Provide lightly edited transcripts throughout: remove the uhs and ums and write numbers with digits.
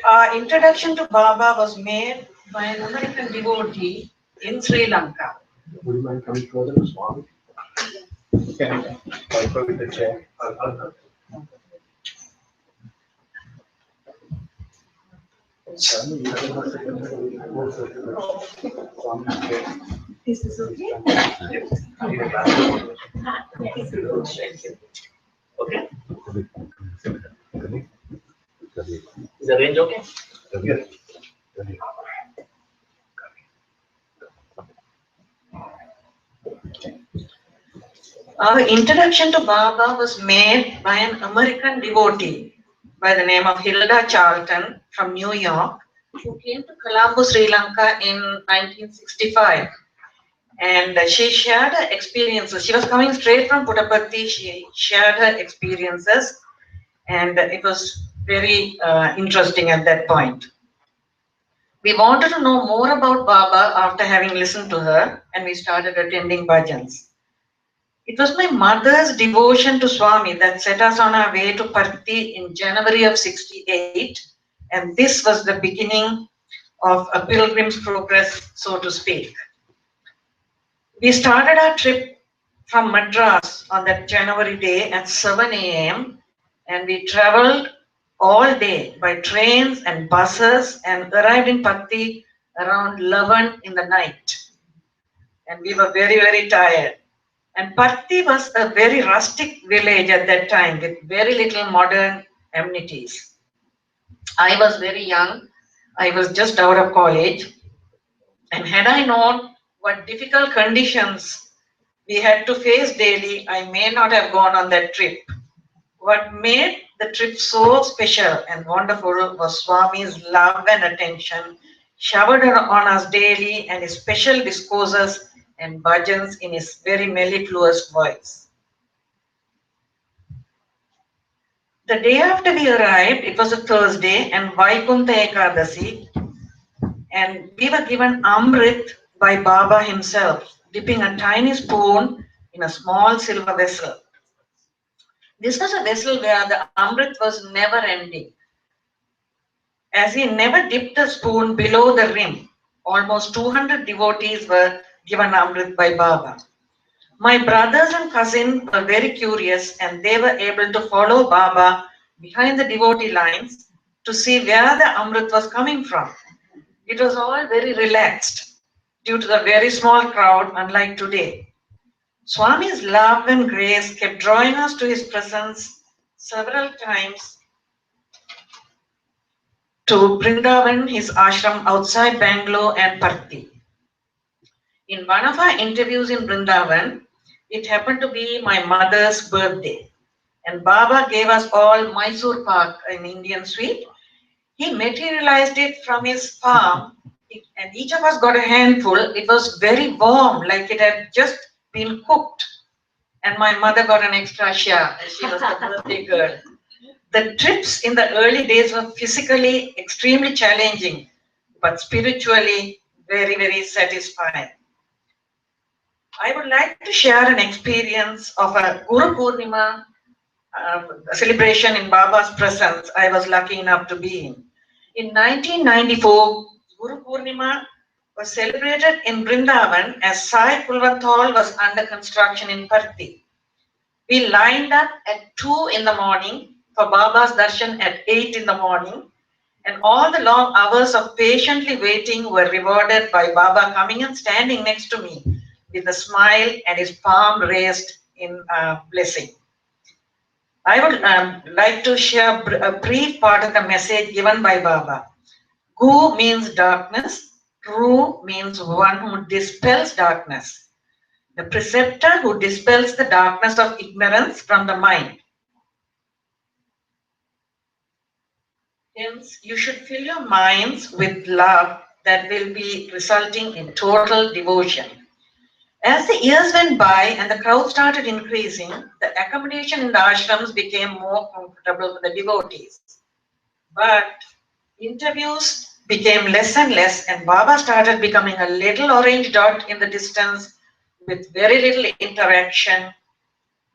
Our introduction to Baba was made by an American devotee in Sri Lanka. Would you mind coming closer to Swami? Okay. I'll go with the chair. Is this okay? Okay. Is the range okay? Yes. Our introduction to Baba was made by an American devotee by the name of Hilda Charlton from New York, who came to Colombo, Sri Lanka in 1965. And she shared her experiences. She was coming straight from Puttaparthi. She shared her experiences, and it was very interesting at that point. We wanted to know more about Baba after having listened to her, and we started attending bhajans. It was my mother's devotion to Swami that set us on our way to Parthi in January of '68, and this was the beginning of a pilgrim's progress, so to speak. We started our trip from Madras on that January day at 7 a.m. and we traveled all day by trains and buses and arrived in Patti around 11 in the night. And we were very, very tired. And Patti was a very rustic village at that time with very little modern amenities. I was very young. I was just out of college. And had I known what difficult conditions we had to face daily, I may not have gone on that trip. What made the trip so special and wonderful was Swami's love and attention showered on us daily and his special discourses and bhajans in his very mellifluous voice. The day after we arrived, it was a Thursday and Vaikuntha Ekadasi, and we were given Amrit by Baba himself, dipping a tiny spoon in a small silver vessel. This was a vessel where the Amrit was never ending. As he never dipped a spoon below the rim, almost 200 devotees were given Amrit by Baba. My brothers and cousins were very curious and they were able to follow Baba behind the devotee lines to see where the Amrit was coming from. It was all very relaxed due to the very small crowd, unlike today. Swami's love and grace kept drawing us to his presence several times to Brindavan, his ashram outside Bangalore and Parthi. In one of our interviews in Brindavan, it happened to be my mother's birthday. And Baba gave us all Mysore Pak, an Indian sweet. He materialized it from his palm, and each of us got a handful. It was very warm, like it had just been cooked. And my mother got an extra share, as she was the birthday girl. The trips in the early days were physically extremely challenging, but spiritually very, very satisfying. I would like to share an experience of a Guru Poornima celebration in Baba's presence I was lucky enough to be in. In 1994, Guru Poornima was celebrated in Brindavan as Sai Kulvanthal was under construction in Parthi. We lined up at 2 in the morning for Baba's darshan at 8 in the morning, and all the long hours of patiently waiting were rewarded by Baba coming and standing next to me with a smile and his palm raised in blessing. I would like to share a brief part of the message given by Baba. Gu means darkness, Ru means one who dispels darkness. The preceptor who dispels the darkness of ignorance from the mind. Hence, you should fill your minds with love that will be resulting in total devotion. As the years went by and the crowd started increasing, the accommodation in the ashrams became more comfortable for the devotees. But interviews became less and less, and Baba started becoming a little orange dot in the distance with very little interaction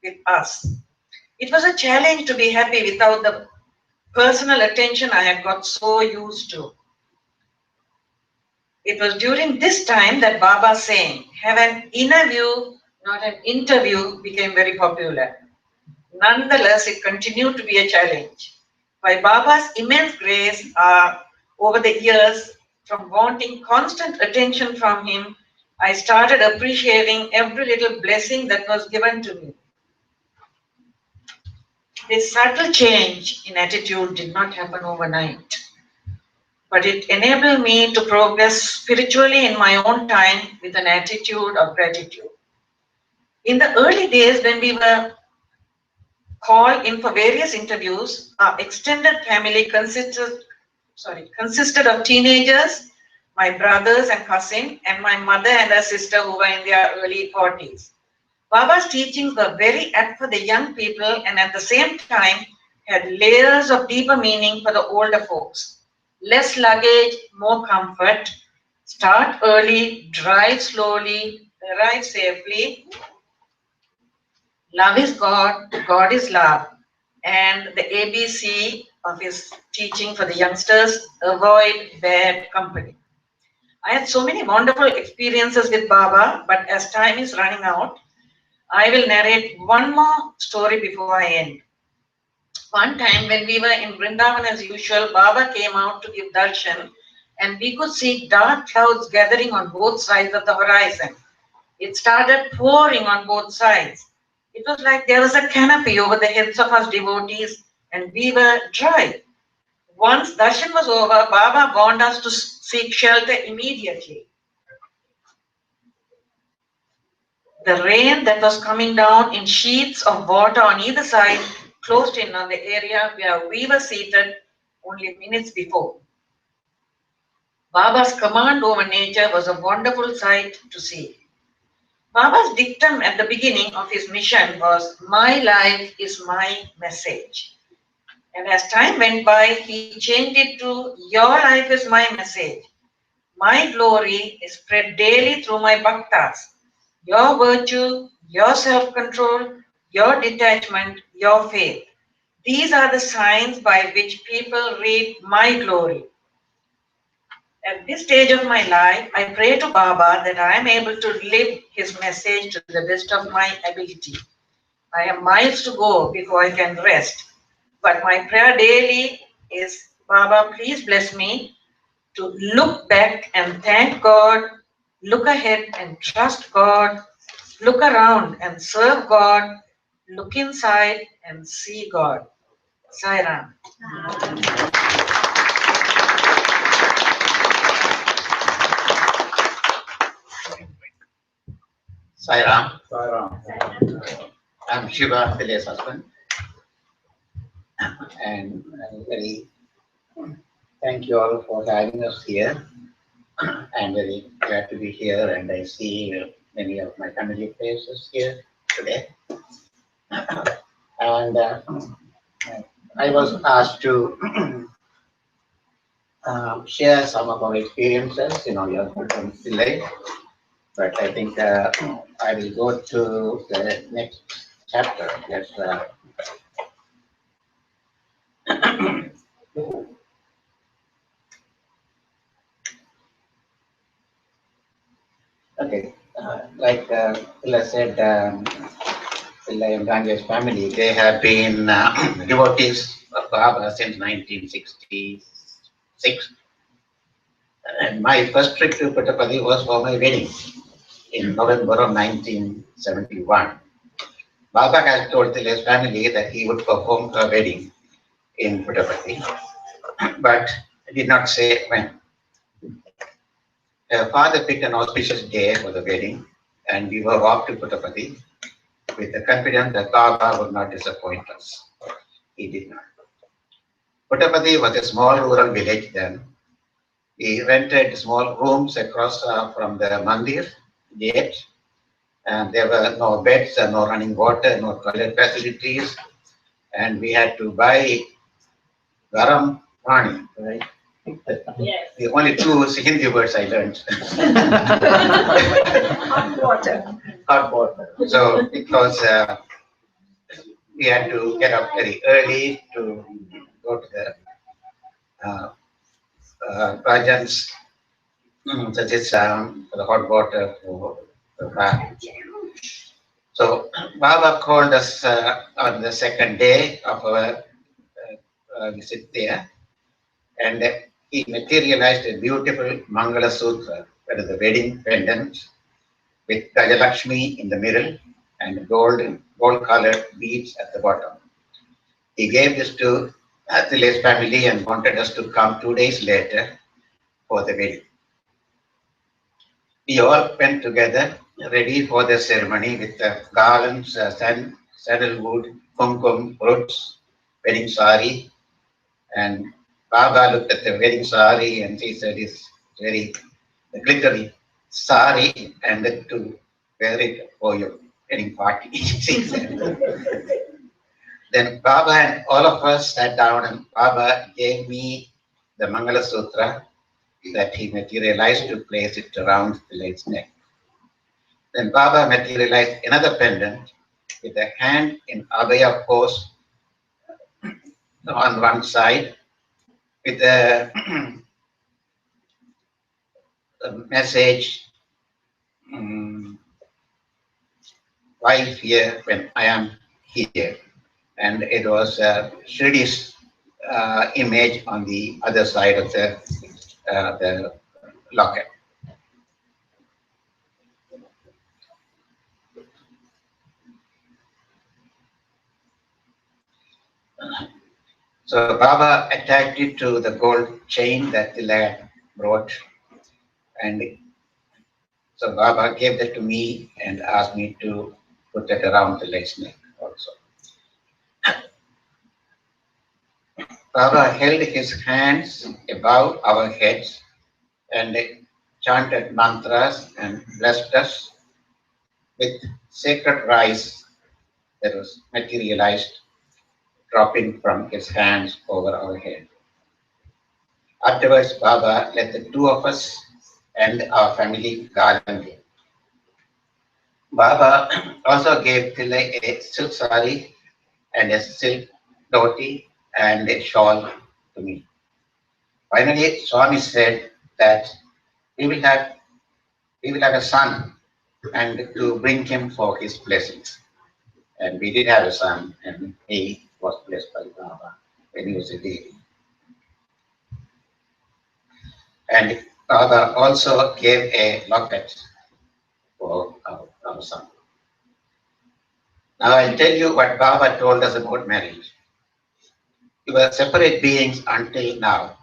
with us. It was a challenge to be happy without the personal attention I had got so used to. It was during this time that Baba saying, have an inner view, not an interview, became very popular. Nonetheless, it continued to be a challenge. By Baba's immense grace, over the years, from wanting constant attention from him, I started appreciating every little blessing that was given to me. This subtle change in attitude did not happen overnight, but it enabled me to progress spiritually in my own time with an attitude of gratitude. In the early days when we were called in for various interviews, our extended family consisted of teenagers, my brothers and cousin, and my mother and her sister who were in their early 40s. Baba's teachings were very apt for the young people and at the same time had layers of deeper meaning for the older folks. Less luggage, more comfort. Start early, drive slowly, arrive safely. Love is God, God is love. And the ABC of his teaching for the youngsters, avoid bad company. I had so many wonderful experiences with Baba, but as time is running out, I will narrate one more story before I end. One time when we were in Vrindavan as usual, Baba came out to give darshan and we could see dark clouds gathering on both sides of the horizon. It started pouring on both sides. It was like there was a canopy over the heads of us devotees and we were dry. Once darshan was over, Baba warned us to seek shelter immediately. The rain that was coming down in sheets of water on either side closed in on the area where we were seated only minutes before. Baba's command over nature was a wonderful sight to see. Baba's dictum at the beginning of his mission was, "My life is my message." And as time went by, he changed it to, "Your life is my message. My glory is spread daily through my bhaktas. Your virtue, your self-control, your detachment, your faith. These are the signs by which people read my glory." At this stage of my life, I pray to Baba that I am able to live his message to the best of my ability. I have miles to go before I can rest. But my prayer daily is, Baba, please bless me to look back and thank God, look ahead and trust God, look around and serve God, look inside and see God. Sai Ram. Sai Ram. Sairam. I'm Siva, Thillai's husband. And I'm very thank you all for having us here. I'm very glad to be here and I see many of my family faces here today. And I was asked to share some of our experiences, you're from Thillai. But I think I will go to the next chapter. Yes. Okay. Like Thillai said, Thillai and Gange's family, they have been devotees of Baba since 1966. And my first trip to Puttaparthi was for my wedding in November of 1971. Baba has told Thillai's family that he would perform her wedding in Puttaparthi, but did not say when. Her father picked an auspicious day for the wedding, and we were off to Puttaparthi with the confidence that Baba would not disappoint us. He did not. Puttaparthi was a small rural village then. We rented small rooms across from the mandir gate, and there were no beds, no running water, no toilet facilities, and we had to buy garam pani, right? Yes. The only two Hindi words I learned. Hot water. Hot water. So it was, we had to get up very early to go go to the Rajans, such as for the hot water for the bath. So Baba called us on the second day of our visit there, and he materialized a beautiful Mangala Sutra, that is the wedding pendant, with Gajalakshmi in the middle and gold-colored beads at the bottom. He gave this to Thillai's family and wanted us to come 2 days later for the wedding. We all went together, ready for the ceremony with the garlands, sandalwood, kumkum, roots, wedding sari. And Baba looked at the wedding sari and he said, "It's very glittery sari, and to wear it for your wedding party." He said. Then Baba and all of us sat down, and Baba gave me the Mangala Sutra that he materialized to place it around the lady's neck. Then Baba materialized another pendant with a hand in Abhaya pose on one side with a, a message, wife here when I am here. And it was Shridi's image on the other side of the locket. So Baba attached it to the gold chain that Thillai brought, and so Baba gave that to me and asked me to put that around Thillai's neck also. Baba held his hands above our heads and chanted mantras and blessed us with sacred rice that was materialized, dropping from his hands over our head. Afterwards, Baba led the two of us and our family Gange. Baba also gave Thillai a silk sari and a silk dhoti and a shawl to me. Finally, Swami said that we will have a son and to bring him for his blessings. And we did have a son, and he was blessed by Baba when he was a baby. And Baba also gave a locket for our son. Now I'll tell you what Baba told us about marriage. You were separate beings until now.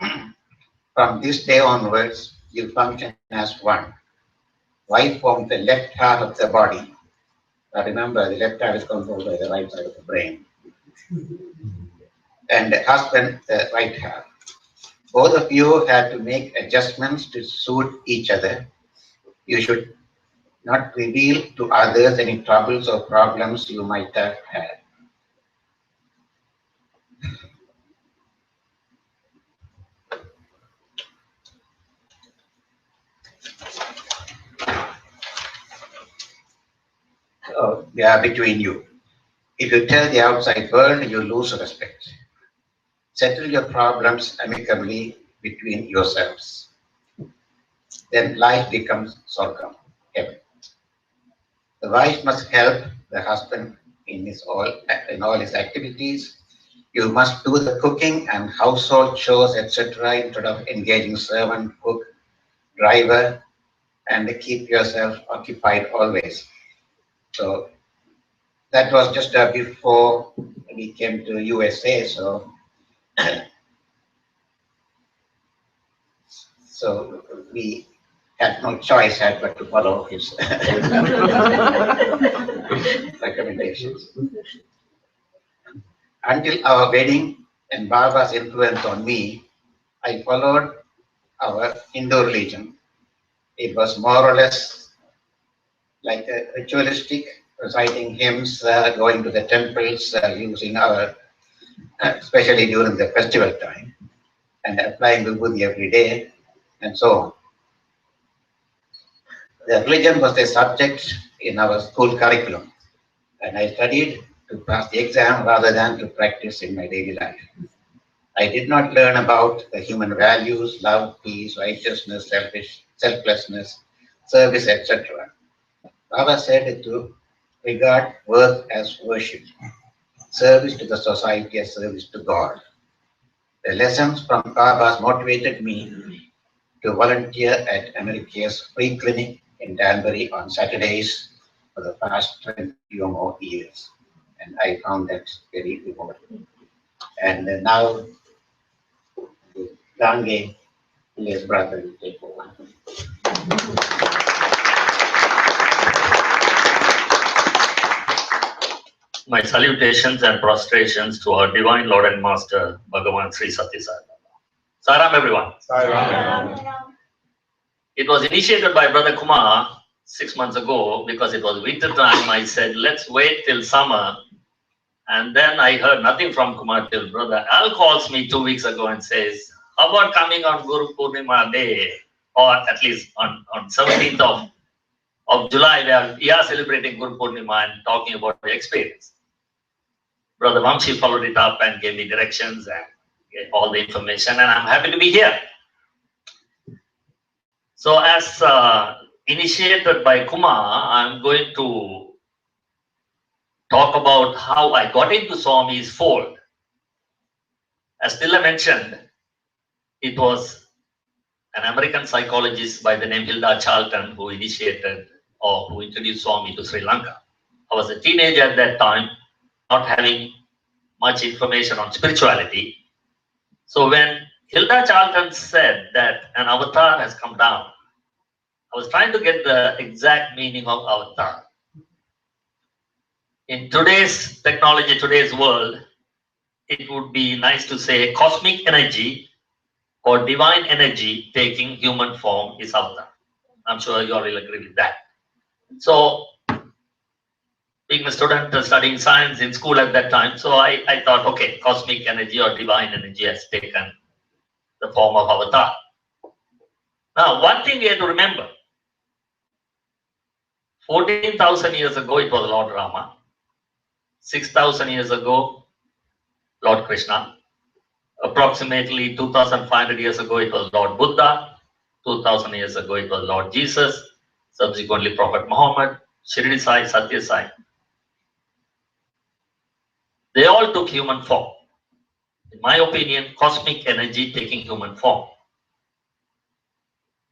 From this day onwards, you function as one. Wife forms the left half of the body. Now remember, the left half is controlled by the right side of the brain. And the husband, the right half. Both of you have to make adjustments to suit each other. You should not reveal to others any troubles or problems you might have had. They are between you. If you tell the outside world, you lose respect. Settle your problems amicably between yourselves. Then life becomes sorghum, heaven. The wife must help the husband in all his activities. You must do the cooking and household chores, etc., instead of engaging servant, cook, driver, and keep yourself occupied always. So that was just before we came to USA. So we had no choice but to follow his recommendations. Until our wedding and Baba's influence on me, I followed our Hindu religion. It was more or less like a ritualistic, reciting hymns, going to the temples, using our, especially during the festival time, and applying vibhuti every day, and so on. The religion was a subject in our school curriculum, and I studied to pass the exam rather than to practice in my daily life. I did not learn about the human values, love, peace, righteousness, selflessness, service, etc. Baba said to regard work as worship, service to the society as service to God. The lessons from Baba's motivated me to volunteer at America's free clinic in Danbury on Saturdays for the past 20 or more years. And I found that very rewarding. And now, Gange, his brother, will take over. My salutations and prostrations to our divine Lord and Master, Bhagavan Sri Satya Sai Baba. Saram, everyone. It was initiated by Brother Kumar 6 months ago because it was winter time. I said, let's wait till summer. And then I heard nothing from Kumar till Brother Al calls me 2 weeks ago and says, how about coming on Guru Poornima day, or at least on 17th of July, where we are celebrating Guru Poornima and talking about the experience. Brother Vamshi followed it up and gave me directions and gave all the information, and I'm happy to be here. So as initiated by Kumar, I'm going to talk about how I got into Swami's fold. As Thillai mentioned, it was an American psychologist by the name Hilda Charlton who initiated or who introduced Swami to Sri Lanka. I was a teenager at that time, not having much information on spirituality. So when Hilda Charlton said that an avatar has come down, I was trying to get the exact meaning of avatar. In today's technology, today's world, it would be nice to say cosmic energy or divine energy taking human form is avatar. I'm sure you all will agree with that. So, being a student studying science in school at that time, so I thought, okay, cosmic energy or divine energy has taken the form of avatar. Now, one thing we have to remember, 14,000 years ago, it was Lord Rama. 6,000 years ago, Lord Krishna. Approximately 2,500 years ago, it was Lord Buddha. 2,000 years ago, it was Lord Jesus. Subsequently, Prophet Muhammad, Shirdi Sai, Satya Sai. They all took human form. In my opinion, cosmic energy taking human form.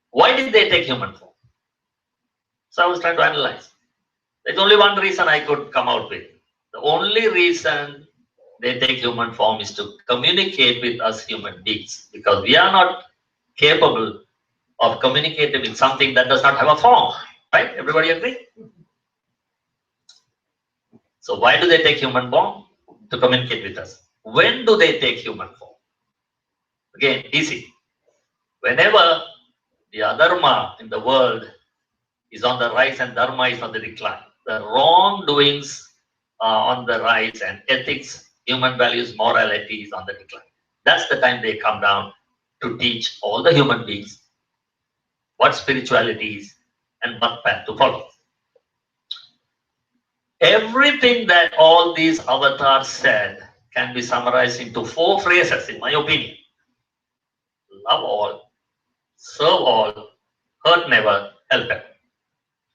Why did they take human form? So I was trying to analyze. There's only one reason I could come out with. The only reason they take human form is to communicate with us human beings, because we are not capable of communicating with something that does not have a form. Right? Everybody agree? So why do they take human form? To communicate with us. When do they take human form? Again, easy. Whenever the adharma in the world is on the rise and dharma is on the decline, the wrongdoings are on the rise and ethics, human values, morality is on the decline. That's the time they come down to teach all the human beings what spirituality is and what path to follow. Everything that all these avatars said can be summarized into 4 phrases, in my opinion. Love all, serve all, hurt never, help ever.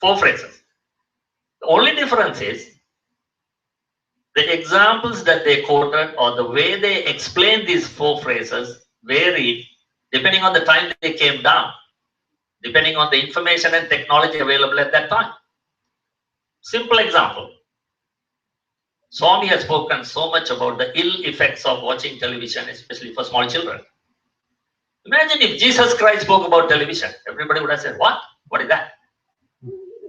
4 phrases. The only difference is the examples that they quoted or the way they explained these 4 phrases varied depending on the time they came down, depending on the information and technology available at that time. Simple example. Swami has spoken so much about the ill effects of watching television, especially for small children. Imagine if Jesus Christ spoke about television. Everybody would have said, what? What is that?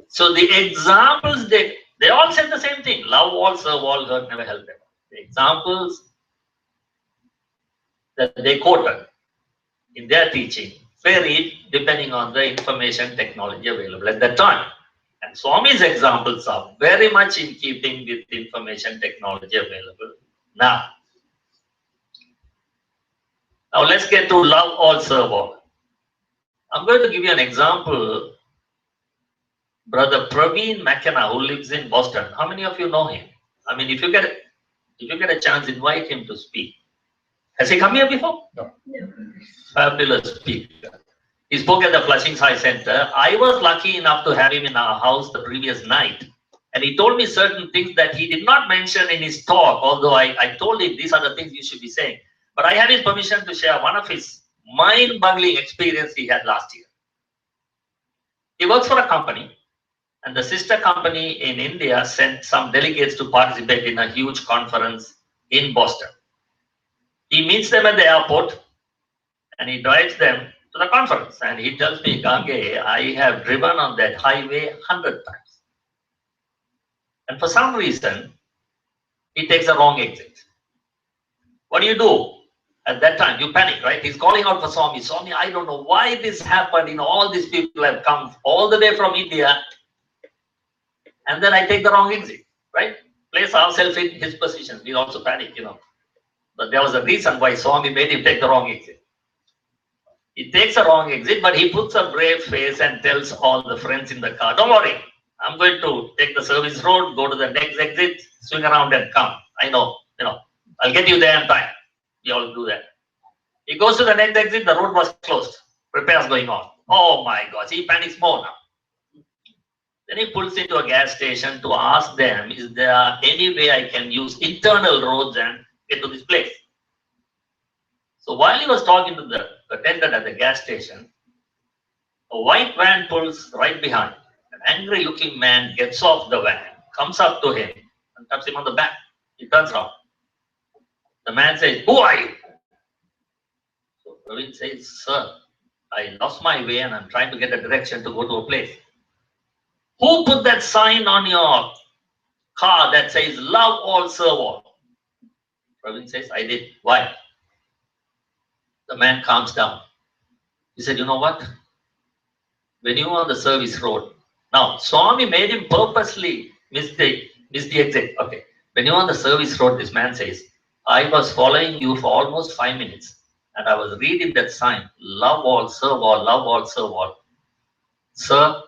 So the examples, they all said the same thing. Love all, serve all, hurt never, help ever. The examples that they quoted in their teaching varied depending on the information technology available at that time. And Swami's examples are very much in keeping with information technology available now. Now let's get to love all, serve all. I'm going to give you an example. Brother Praveen McKenna, who lives in Boston. How many of you know him? I mean, if you get a chance, invite him to speak. Has he come here before? No. Fabulous speaker. He spoke at the Flushing Science Center. I was lucky enough to have him in our house the previous night. And he told me certain things that he did not mention in his talk, although I told him these are the things you should be saying. But I have his permission to share one of his mind-boggling experience he had last year. He works for a company, and the sister company in India sent some delegates to participate in a huge conference in Boston. He meets them at the airport, and he drives them to the conference. And he tells me, Gange, I have driven on that highway 100 times. And for some reason, he takes the wrong exit. What do you do? At that time, you panic, right? He's calling out for Swami. Swami, I don't know why this happened. You know, all these people have come all the way from India. And then I take the wrong exit, right? Place ourselves in his position. We also panic, you know. But there was a reason why Swami made him take the wrong exit. He takes the wrong exit, but he puts a brave face and tells all the friends in the car, don't worry. I'm going to take the service road, go to the next exit, swing around and come. I know, you know, I'll get you there in time. We all do that. He goes to the next exit, the road was closed. Repairs going on. Oh my gosh, he panics more now. Then he pulls into a gas station to ask them, is there any way I can use internal roads and get to this place? So while he was talking to the attendant at the gas station, a white van pulls right behind. An angry looking man gets off the van, comes up to him and taps him on the back. He turns around. The man says, who are you? So Praveen says, sir, I lost my way and I'm trying to get a direction to go to a place. Who put that sign on your car that says love all, serve all? Praveen says, I did. Why? The man calms down. He said, you know what? When you are on the service road, now Swami made him purposely miss the exit. Okay. When you're on the service road, this man says, I was following you for almost 5 minutes and I was reading that sign, love all, serve all, love all, serve all. Sir,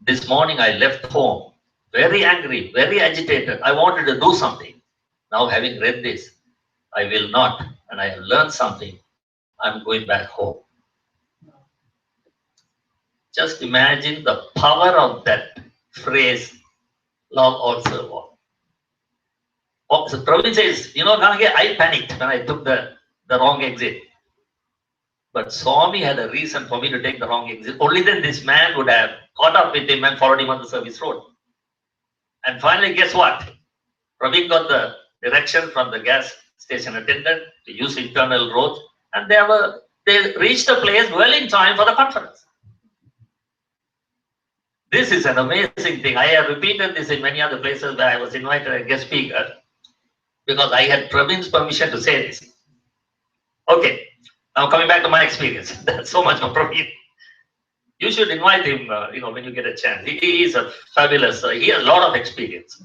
this morning I left home very angry, very agitated. I wanted to do something. Now having read this, I will not, and I have learned something. I'm going back home. Just imagine the power of that phrase, love all, serve all. Oh, so Praveen says, you know, Gange, I panicked when I took the wrong exit. But Swami had a reason for me to take the wrong exit. Only then this man would have caught up with him and followed him on the service road. And finally, guess what? Praveen got the direction from the gas station attendant to use internal roads, and they reached the place well in time for the conference. This is an amazing thing. I have repeated this in many other places where I was invited as a guest speaker because I had Praveen's permission to say this. Okay, now coming back to my experience. That's so much for Praveen. You should invite him, you know, when you get a chance. He is a fabulous, he has a lot of experience.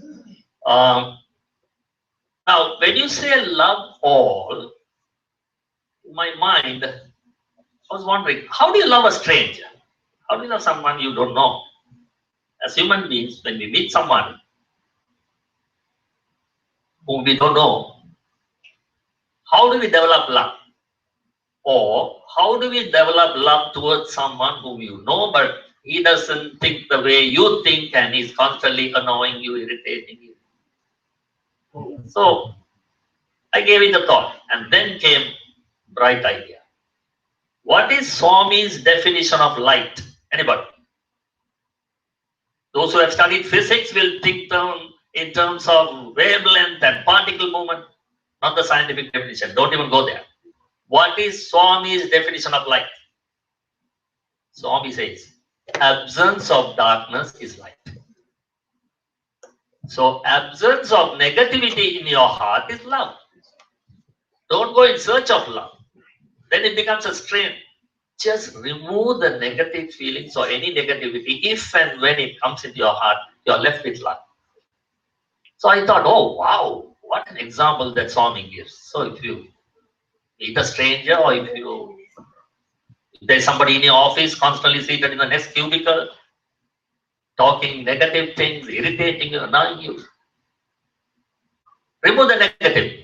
Now, when you say love all, in my mind, I was wondering, how do you love a stranger? How do you love someone you don't know? As human beings, when we meet someone whom we don't know, how do we develop love? Or how do we develop love towards someone whom you know, but he doesn't think the way you think and he's constantly annoying you, irritating you? So I gave it a thought, and then came bright idea. What is Swami's definition of light? Anybody? Those who have studied physics will think in terms of wavelength and particle movement, not the scientific definition. Don't even go there. What is Swami's definition of light? Swami says, absence of darkness is light. So absence of negativity in your heart is love. Don't go in search of love. Then it becomes a strain. Just remove the negative feelings or any negativity. If and when it comes into your heart, you're left with love. So I thought, oh wow, what an example that Swami gives. So if you meet a stranger, or if there's somebody in your office constantly seated in the next cubicle, talking negative things, irritating you, annoying you, remove the negative.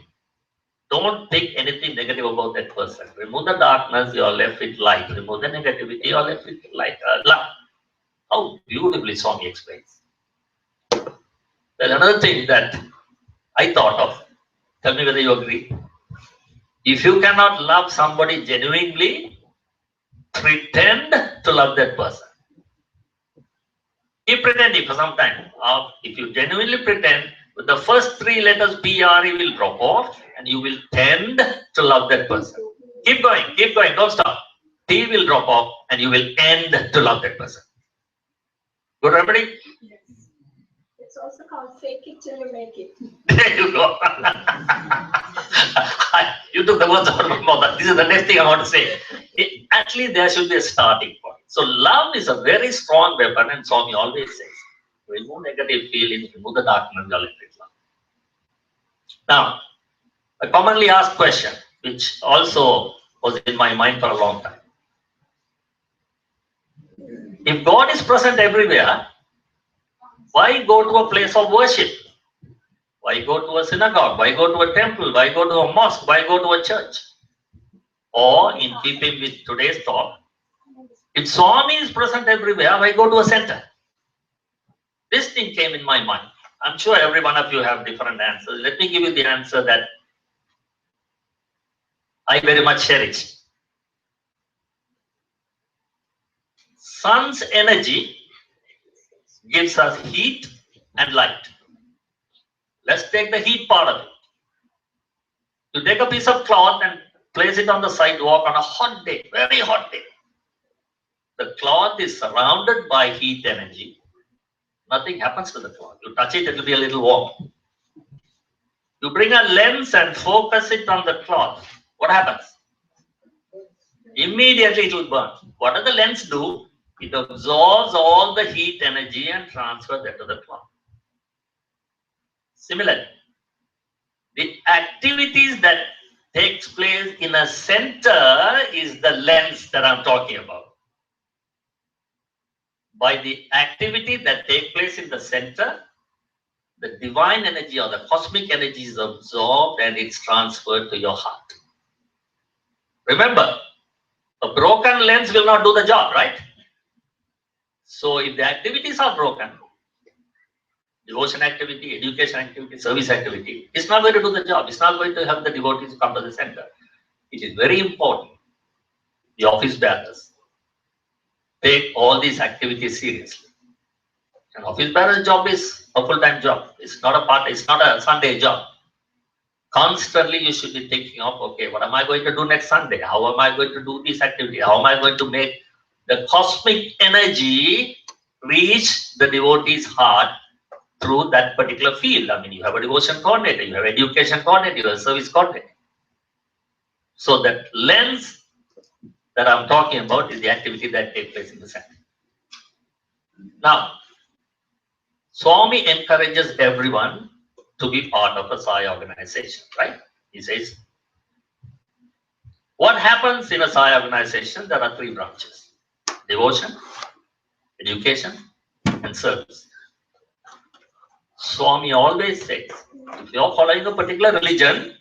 Don't think anything negative about that person. Remove the darkness, you are left with light. Remove the negativity, you are left with light. Love. How beautifully Swami explains. There's another thing that I thought of. Tell me whether you agree. If you cannot love somebody genuinely, pretend to love that person. Keep pretending for some time. If you genuinely pretend, with the first 3 letters PRE will drop off and you will tend to love that person. Keep going, don't stop. T will drop off and you will end to love that person. Good remedy? Yes. It's also called fake it till you make it. There you go. You took the words out of my mouth. This is the next thing I want to say. At least there should be a starting point. So love is a very strong weapon, and Swami always says, remove negative feelings, remove the darkness, you're left with love. Now, a commonly asked question, which also was in my mind for a long time. If God is present everywhere, why go to a place of worship? Why go to a synagogue? Why go to a temple? Why go to a mosque? Why go to a church? Or, in keeping with today's talk, if Swami is present everywhere, why go to a center? This thing came in my mind. I'm sure every one of you have different answers. Let me give you the answer that I very much cherish. Sun's energy gives us heat and light. Let's take the heat part of it. You take a piece of cloth and place it on the sidewalk on a hot day, very hot day. The cloth is surrounded by heat energy. Nothing happens to the cloth. You touch it, it will be a little warm. You bring a lens and focus it on the cloth. What happens? Immediately it will burn. What does the lens do? It absorbs all the heat energy and transfers that to the cloth. Similarly, the activities that takes place in a center is the lens that I'm talking about. By the activity that takes place in the center, the divine energy or the cosmic energy is absorbed and it's transferred to your heart. Remember, a broken lens will not do the job, right? So if the activities are broken, devotion activity, education activity, service activity, it's not going to do the job. It's not going to help the devotees come to the center. It is very important. The office bearers take all these activities seriously. An office bearer's job is a full-time job. It's not a it's not a Sunday job. Constantly you should be thinking of, okay, what am I going to do next Sunday? How am I going to do this activity? How am I going to make the cosmic energy reach the devotee's heart through that particular field? I mean, you have a devotion coordinator, you have education coordinator, you have a service coordinator. So that lens that I'm talking about is the activity that takes place in the center. Now, Swami encourages everyone to be part of a Sai organization, right? He says, what happens in a Sai organization? There are 3 branches: devotion, education, and service. Swami always says, if you're following a particular religion,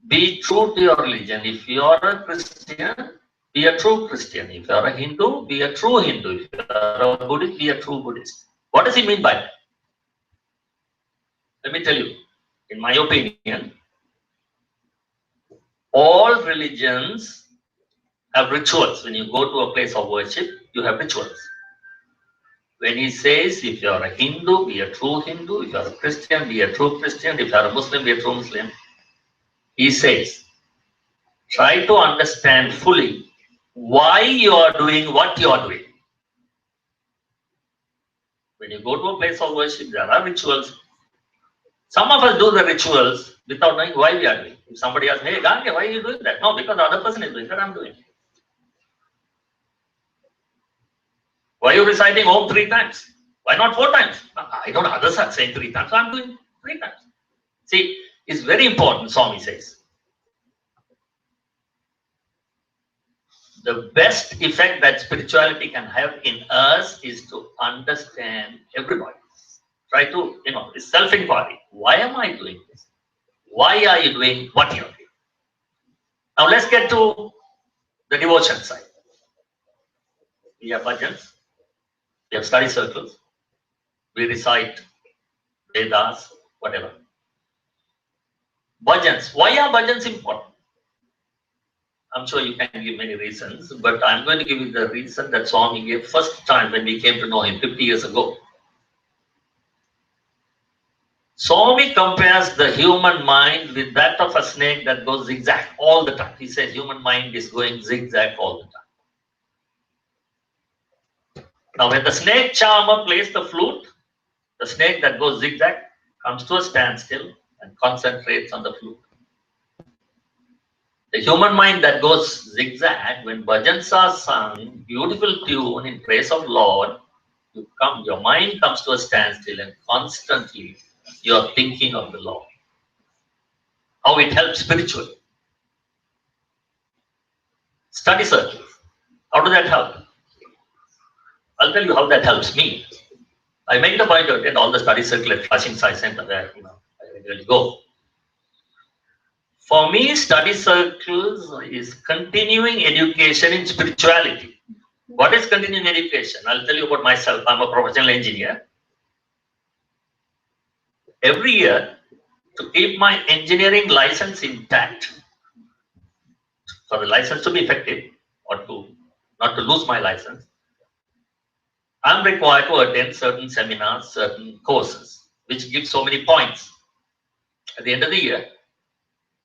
be true to your religion. If you're a Christian, be a true Christian. If you're a Hindu, be a true Hindu. If you're a Buddhist, be a true Buddhist. What does he mean by that? Let me tell you, in my opinion, all religions have rituals. When you go to a place of worship, you have rituals. When he says, if you're a Hindu, be a true Hindu. If you're a Christian, be a true Christian. If you're a Muslim, be a true Muslim. He says, try to understand fully why you are doing what you are doing. When you go to a place of worship, there are rituals. Some of us do the rituals without knowing why we are doing. If somebody asks, hey, Gange, why are you doing that? No, because the other person is doing that, I'm doing it. Why are you reciting Om 3 times? Why not 4 times? I don't know, others are saying 3 times, so I'm doing 3 times. See, it's very important, Swami says. The best effect that spirituality can have in us is to understand everybody. Try to, it's self-inquiry. Why am I doing this? Why are you doing what you're doing? Now let's get to the devotion side. We have bhajans, we have study circles, we recite Vedas, whatever. Bhajans. Why are bhajans important? I'm sure you can give many reasons, but I'm going to give you the reason that Swami gave first time when we came to know him 50 years ago. Swami compares the human mind with that of a snake that goes zigzag all the time. He says human mind is going zigzag all the time. Now when the snake charmer plays the flute, the snake that goes zigzag comes to a standstill and concentrates on the flute. The human mind that goes zigzag, when bhajans are sung, beautiful tune in praise of Lord, your mind comes to a standstill and constantly you are thinking of the Lord. How it helps spiritually. Study circles. How does that help? I'll tell you how that helps me. I make the point to attend all the study circle at Flushing Sai Center where I regularly go. For me, study circles is continuing education in spirituality. What is continuing education? I'll tell you about myself. I'm a professional engineer. Every year, to keep my engineering license intact, for the license to be effective or to not to lose my license, I'm required to attend certain seminars, certain courses, which give so many points. At the end of the year,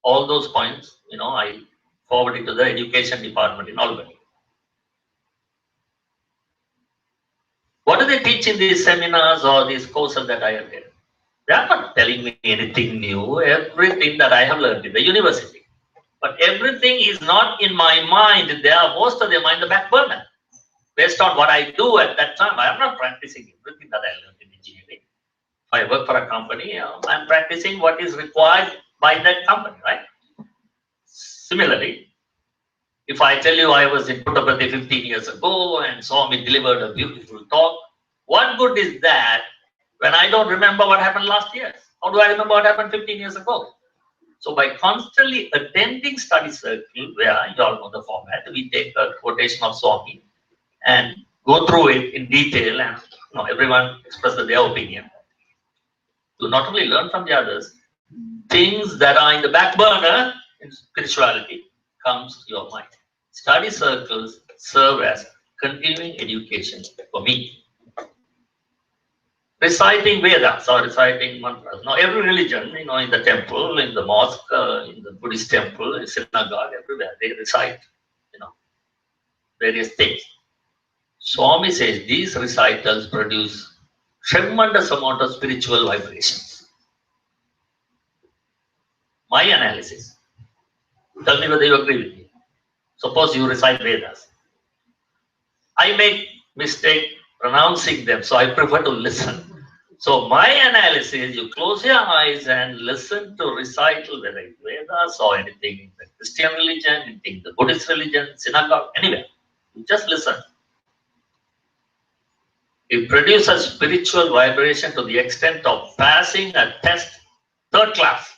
all those points, I forward it to the education department in Albany. What do they teach in these seminars or these courses that I attend? They are not telling me anything new, everything that I have learned in the university. But everything is not in my mind. Most of them are in the back burner. Based on what I do at that time, I am not practicing everything that I learned in engineering. If I work for a company, I'm practicing what is required by that company, right? Similarly, if I tell you I was in Puttaparthi 15 years ago and Swami delivered a beautiful talk, what good is that when I don't remember what happened last year? How do I remember what happened 15 years ago? So by constantly attending study circle, where you all know the format, we take a quotation of Swami and go through it in detail, and everyone expresses their opinion. To not only learn from the others, things that are in the back burner in spirituality comes to your mind. Study circles serve as continuing education for me. Reciting Vedas or reciting mantras. Now, every religion, in the temple, in the mosque, in the Buddhist temple, in synagogue, everywhere, they recite, various things. Swami says these recitals produce tremendous amount of spiritual vibrations. My analysis. Tell me whether you agree with me. Suppose you recite Vedas. I make mistake pronouncing them, so I prefer to listen. So my analysis, you close your eyes and listen to recital, whether it's Vedas or anything in the Christian religion, anything in the Buddhist religion, synagogue, anywhere. You just listen. It produces spiritual vibration to the extent of passing a test 3rd class.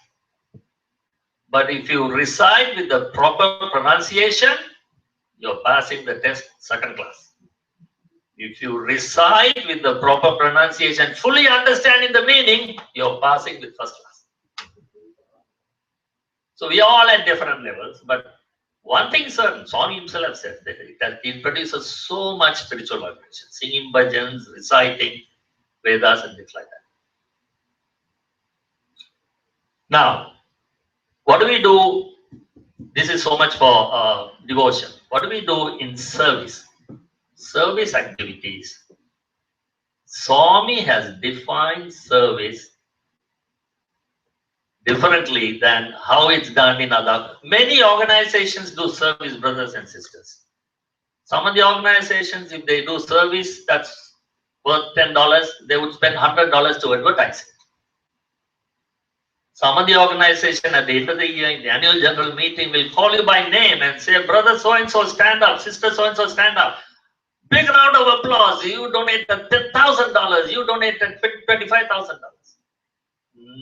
But if you recite with the proper pronunciation, you're passing the test 2nd class. If you recite with the proper pronunciation, fully understanding the meaning, you're passing with 1st class. So we are all at different levels, but one thing certain, Swami himself has said that it produces so much spiritual vibration, singing bhajans, reciting Vedas and things like that. Now, what do we do? This is so much for devotion. What do we do in service? Service activities. Swami has defined service differently than how it's done in other. Many organizations do service, brothers and sisters. Some of the organizations, if they do service that's worth $10, they would spend $100 to advertise it. Some of the organization at the end of the year in the annual general meeting will call you by name and say, brother so-and-so stand up, sister so-and-so stand up. Big round of applause. You donated $10,000. You donated $25,000.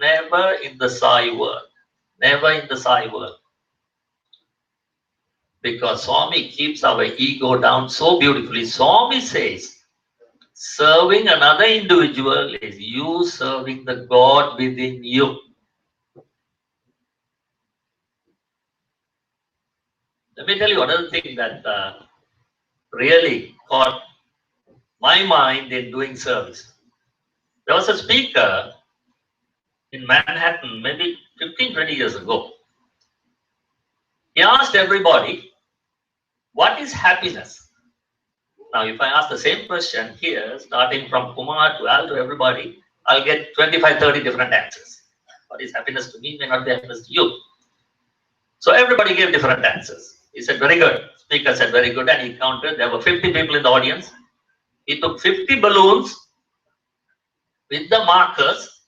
Never in the Sai world. never in the Sai world. Because Swami keeps our ego down so beautifully. Swami says, serving another individual is you serving the God within you. Let me tell you another thing that really caught my mind in doing service. There was a speaker in Manhattan, maybe 15, 20 years ago. He asked everybody, what is happiness? Now, if I ask the same question here, starting from Kumar to Al to everybody, I'll get 25, 30 different answers. What is happiness to me may not be happiness to you. So everybody gave different answers. He said, very good. Speaker said, very good. And he counted. There were 50 people in the audience. He took 50 balloons with the markers.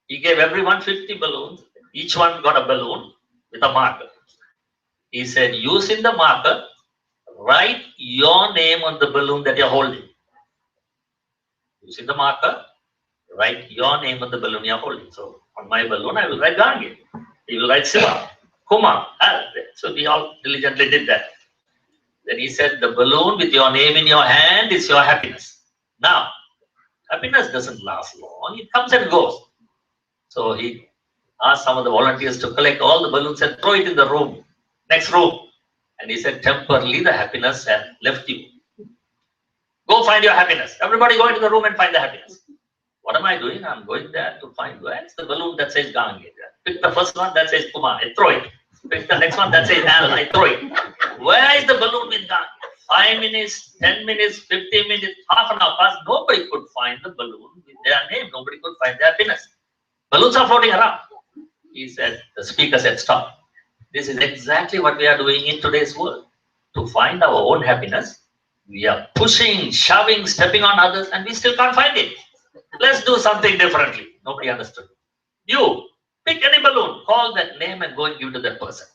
He gave everyone 50 balloons. Each one got a balloon with a marker. He said, using the marker, write your name on the balloon that you're holding. Using the marker, write your name on the balloon you're holding. So on my balloon, I will write Gange. He will write Siva, Kumar, Al. So we all diligently did that. Then he said, the balloon with your name in your hand is your happiness. Now, happiness doesn't last long. It comes and goes. So he asked some of the volunteers to collect all the balloons and throw it in the room, next room. And he said, temporarily the happiness has left you. Go find your happiness. Everybody go into the room and find the happiness. What am I doing? I'm going there to find where's the balloon that says Gange. Pick the first one that says Kumar, I throw it. Pick the next one that says Al, I throw it. Where is the balloon with Gange? 5 minutes, 10 minutes, 15 minutes, half an hour passed. Nobody could find the balloon with their name. Nobody could find their happiness. Balloons are floating around. He said, the speaker said, stop. This is exactly what we are doing in today's world. To find our own happiness, we are pushing, shoving, stepping on others, and we still can't find it. Let's do something differently. Nobody understood. You, pick any balloon, call that name and go and give to that person.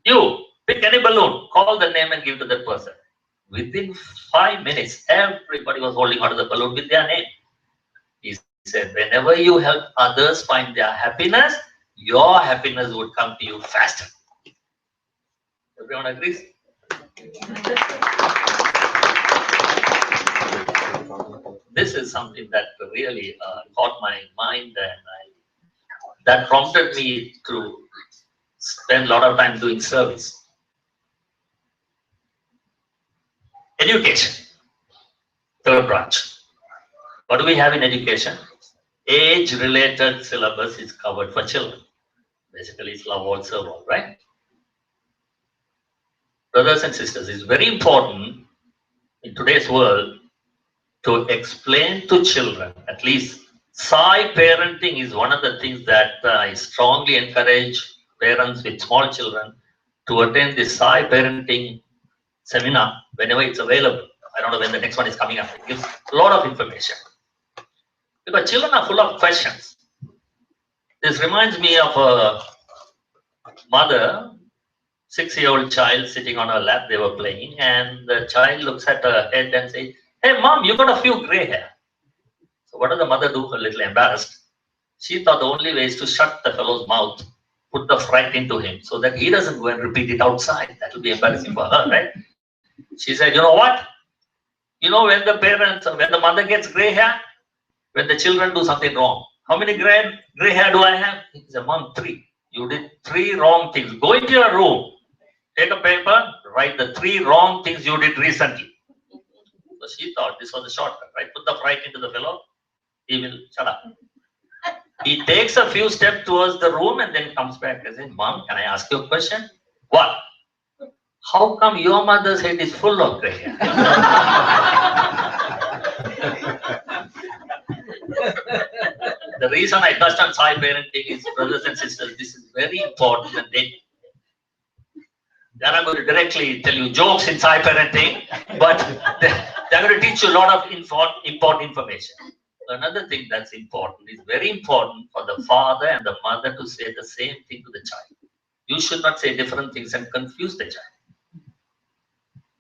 You, pick any balloon, call the name and give to that person. Within 5 minutes, everybody was holding onto the balloon with their name. He said, whenever you help others find their happiness, your happiness would come to you faster. Everyone agrees? This is something that really caught my mind, and that prompted me to spend a lot of time doing service. Education, third branch. What do we have in education? Age-related syllabus is covered for children. Basically, it's love all, serve all, right? Brothers and sisters, it's very important in today's world to explain to children, at least Sai parenting is one of the things that I strongly encourage parents with small children to attend the Sai parenting seminar whenever it's available. I don't know when the next one is coming up. It gives a lot of information. Because children are full of questions. This reminds me of a mother, 6-year-old child sitting on her lap, they were playing, and the child looks at her head and says, hey mom, you got a few gray hair. So what does the mother do? A little embarrassed. She thought the only way is to shut the fellow's mouth, put the fright into him so that he doesn't go and repeat it outside. That will be embarrassing for her, right? She said, you know what? You know when the mother gets gray hair? When the children do something wrong. How many gray hair do I have? He said, mom, 3. You did 3 wrong things. Go into your room, take a paper, write the 3 wrong things you did recently. So she thought this was a shortcut, right? Put the fright into the fellow, he will shut up. He takes a few steps towards the room and then comes back and says, mom, can I ask you a question? What? How come your mother's head is full of gray hair? The reason I touched on Sai parenting is, brothers and sisters, this is very important, and they're not going to directly tell you jokes in Sai parenting, but they're going to teach you a lot of important information. Another thing that's important is very important for the father and the mother to say the same thing to the child. You should not say different things and confuse the child.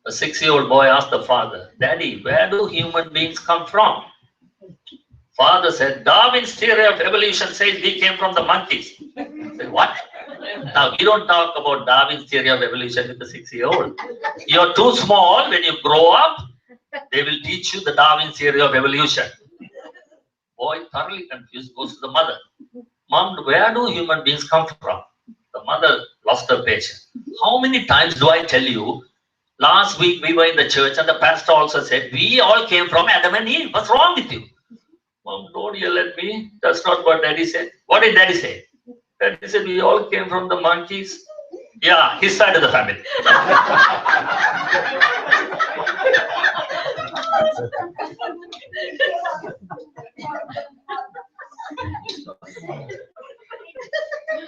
A 6-year-old boy asked the father, Daddy, where do human beings come from? Father said, Darwin's theory of evolution says we came from the monkeys. He said, what? Now, you don't talk about Darwin's theory of evolution with a 6-year-old. You're too small. When you grow up, they will teach you the Darwin theory of evolution. Boy, thoroughly confused, goes to the mother. Mom, where do human beings come from? The mother lost her patience. How many times do I tell you? Last week we were in the church and the pastor also said, we all came from Adam and Eve. What's wrong with you? Mom, don't yell at me. That's not what Daddy said. What did Daddy say? Daddy said, we all came from the monkeys. Yeah, his side of the family.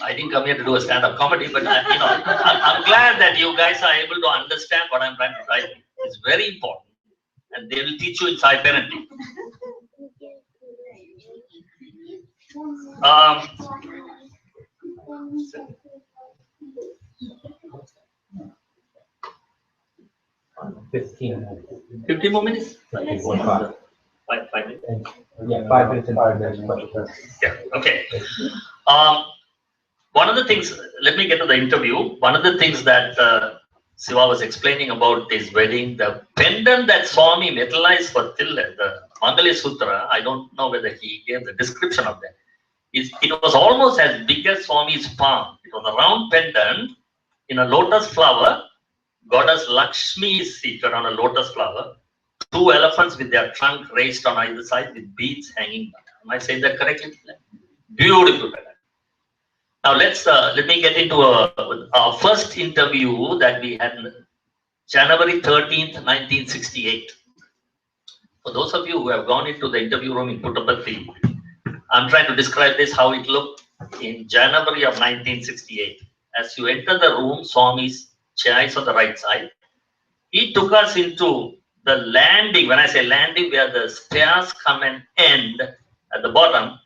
I didn't come here to do a stand-up comedy, but I'm glad that you guys are able to understand what I'm trying to tell you. It's very important, and they will teach you in Sai parenting. 15 more minutes? 5 minutes? Yeah, 5 minutes and 5 minutes. Yeah, okay. One of the things, let me get to the interview. One of the things that Siva was explaining about his wedding, the pendant that Swami metallized for Thillai, the Mangali Sutra, I don't know whether he gave the description of that. It was almost as big as Swami's palm. It was a round pendant in a lotus flower. Goddess Lakshmi is seated on a lotus flower. 2 elephants with their trunk raised on either side with beads hanging down. Am I saying that correctly? Beautiful pendant. Now let me get into our first interview that we had January 13th, 1968. For those of you who have gone into the interview room in Puttaparthi, I'm trying to describe this how it looked in January of 1968. As you enter the room, Swami's chair is on the right side. He took us into the landing. When I say landing, where the stairs come and end at the bottom,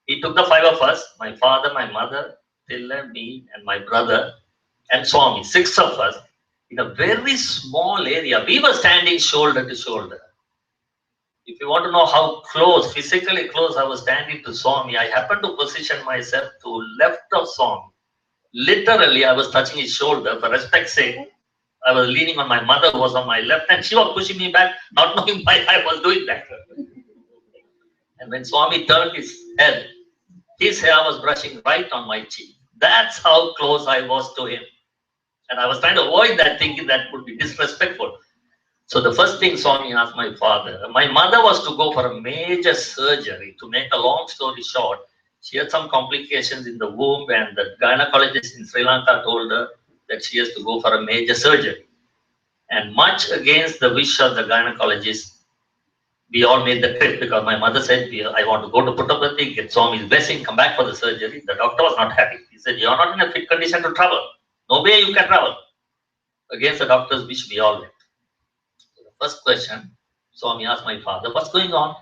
he took the 5 of us, my father, my mother, Thillai, me, and my brother, and Swami, 6 of us, in a very small area. We were standing shoulder to shoulder. If you want to know how close, physically close I was standing to Swami, I happened to position myself to left of Swami. Literally, I was touching his shoulder. For respect's sake, I was leaning on my mother, who was on my left, and she was pushing me back, not knowing why I was doing that. And when Swami turned his head, his hair was brushing right on my cheek. That's how close I was to him. And I was trying to avoid that, thinking that would be disrespectful. So the first thing Swami asked my father, my mother was to go for a major surgery. To make a long story short, she had some complications in the womb, and the gynecologist in Sri Lanka told her that she has to go for a major surgery. And much against the wish of the gynecologist, we all made the trip because my mother said, I want to go to Puttaparthi, get Swami's blessing, come back for the surgery. The doctor was not happy. He said, you're not in a fit condition to travel. No way you can travel. Against the doctor's wish, we all went. So the first question, Swami asked my father, what's going on?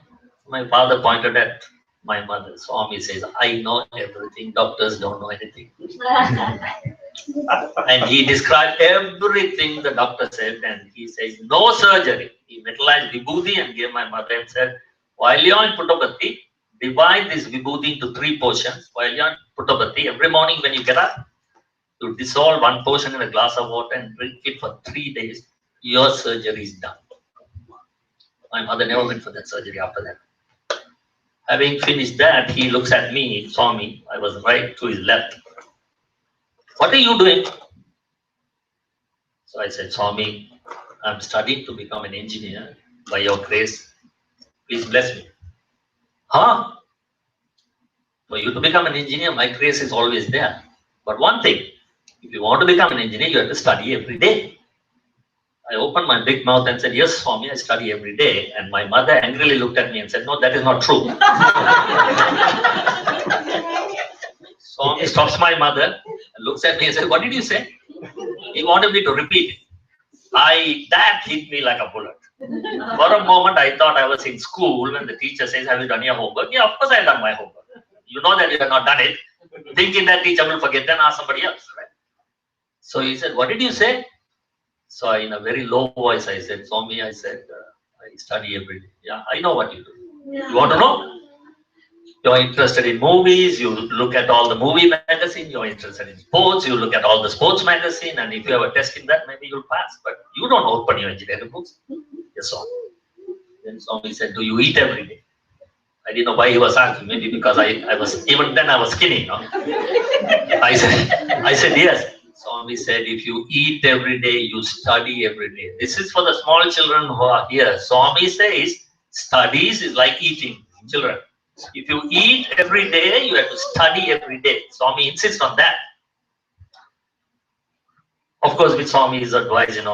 My father pointed at my mother. Swami says, I know everything. Doctors don't know anything. And he described everything the doctor said, and he says, no surgery. He metallized vibhuti and gave my mother and said, while you're in Puttaparthi, divide this vibhuti into 3 portions. While you're in Puttaparthi, every morning when you get up, you dissolve 1 portion in a glass of water and drink it for 3 days. Your surgery is done. My mother never went for that surgery after that. Having finished that, he looks at me, saw me. I was right to his left. What are you doing? So I said, Swami, I'm studying to become an engineer. By your grace, please bless me. Huh? For you to become an engineer, my grace is always there. But one thing, if you want to become an engineer, you have to study every day. I opened my big mouth and said, yes, Swami, I study every day. And my mother angrily looked at me and said, no, that is not true. Swami stops my mother and looks at me and says, what did you say? He wanted me to repeat it. That hit me like a bullet. For a moment, I thought I was in school when the teacher says, have you done your homework? Yeah, of course I have done my homework. You know that you have not done it. Thinking that teacher will forget, then ask somebody else. Right? So he said, what did you say? So in a very low voice, I said, Swami, I said, I study every day. Yeah, I know what you do. You want to know? You're interested in movies, you look at all the movie magazine, you're interested in sports, you look at all the sports magazine, and if you have a test in that, maybe you'll pass. But you don't open your engineering books. Yes, Swami. Then Swami said, do you eat every day? I didn't know why he was asking, maybe because I was, even then I was skinny, no? I said, yes. Swami said, if you eat every day, you study every day. This is for the small children who are here. Swami says, studies is like eating, children. If you eat every day, you have to study every day. Swami insists on that. Of course, with Swami's advice, then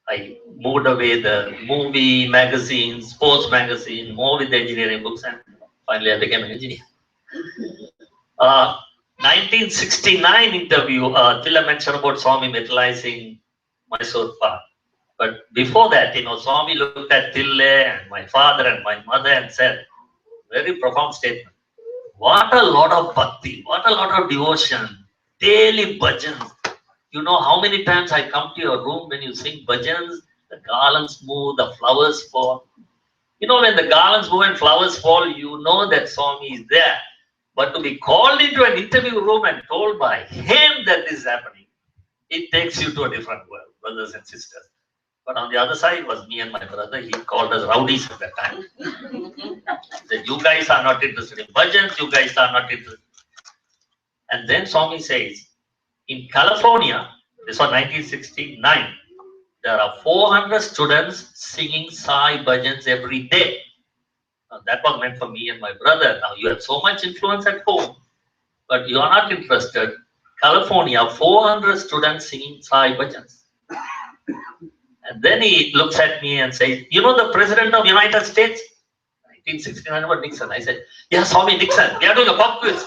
I moved away the movie magazine, sports magazine, more with the engineering books, and finally I became an engineer. 1969 interview, Thillai mentioned about Swami metallizing Mysore Park. But before that, Swami looked at Thillai and my father and my mother and said, very profound statement. What a lot of bhakti, what a lot of devotion, daily bhajans. You know how many times I come to your room when you sing bhajans, the garlands move, the flowers fall. When the garlands move and flowers fall, you know that Swami is there. But to be called into an interview room and told by him that this is happening, it takes you to a different world, brothers and sisters. But on the other side was me and my brother. He called us rowdies at that time. He said, you guys are not interested in bhajans, you guys are not interested. And then Swami says, in California, this was 1969, there are 400 students singing Sai bhajans every day. Now, that was meant for me and my brother. Now, you have so much influence at home, but you are not interested. California, 400 students singing Sai bhajans. And then he looks at me and says, you know the President of United States? 1969 was Nixon. I said, yeah, Swami Nixon. We are doing a pop quiz.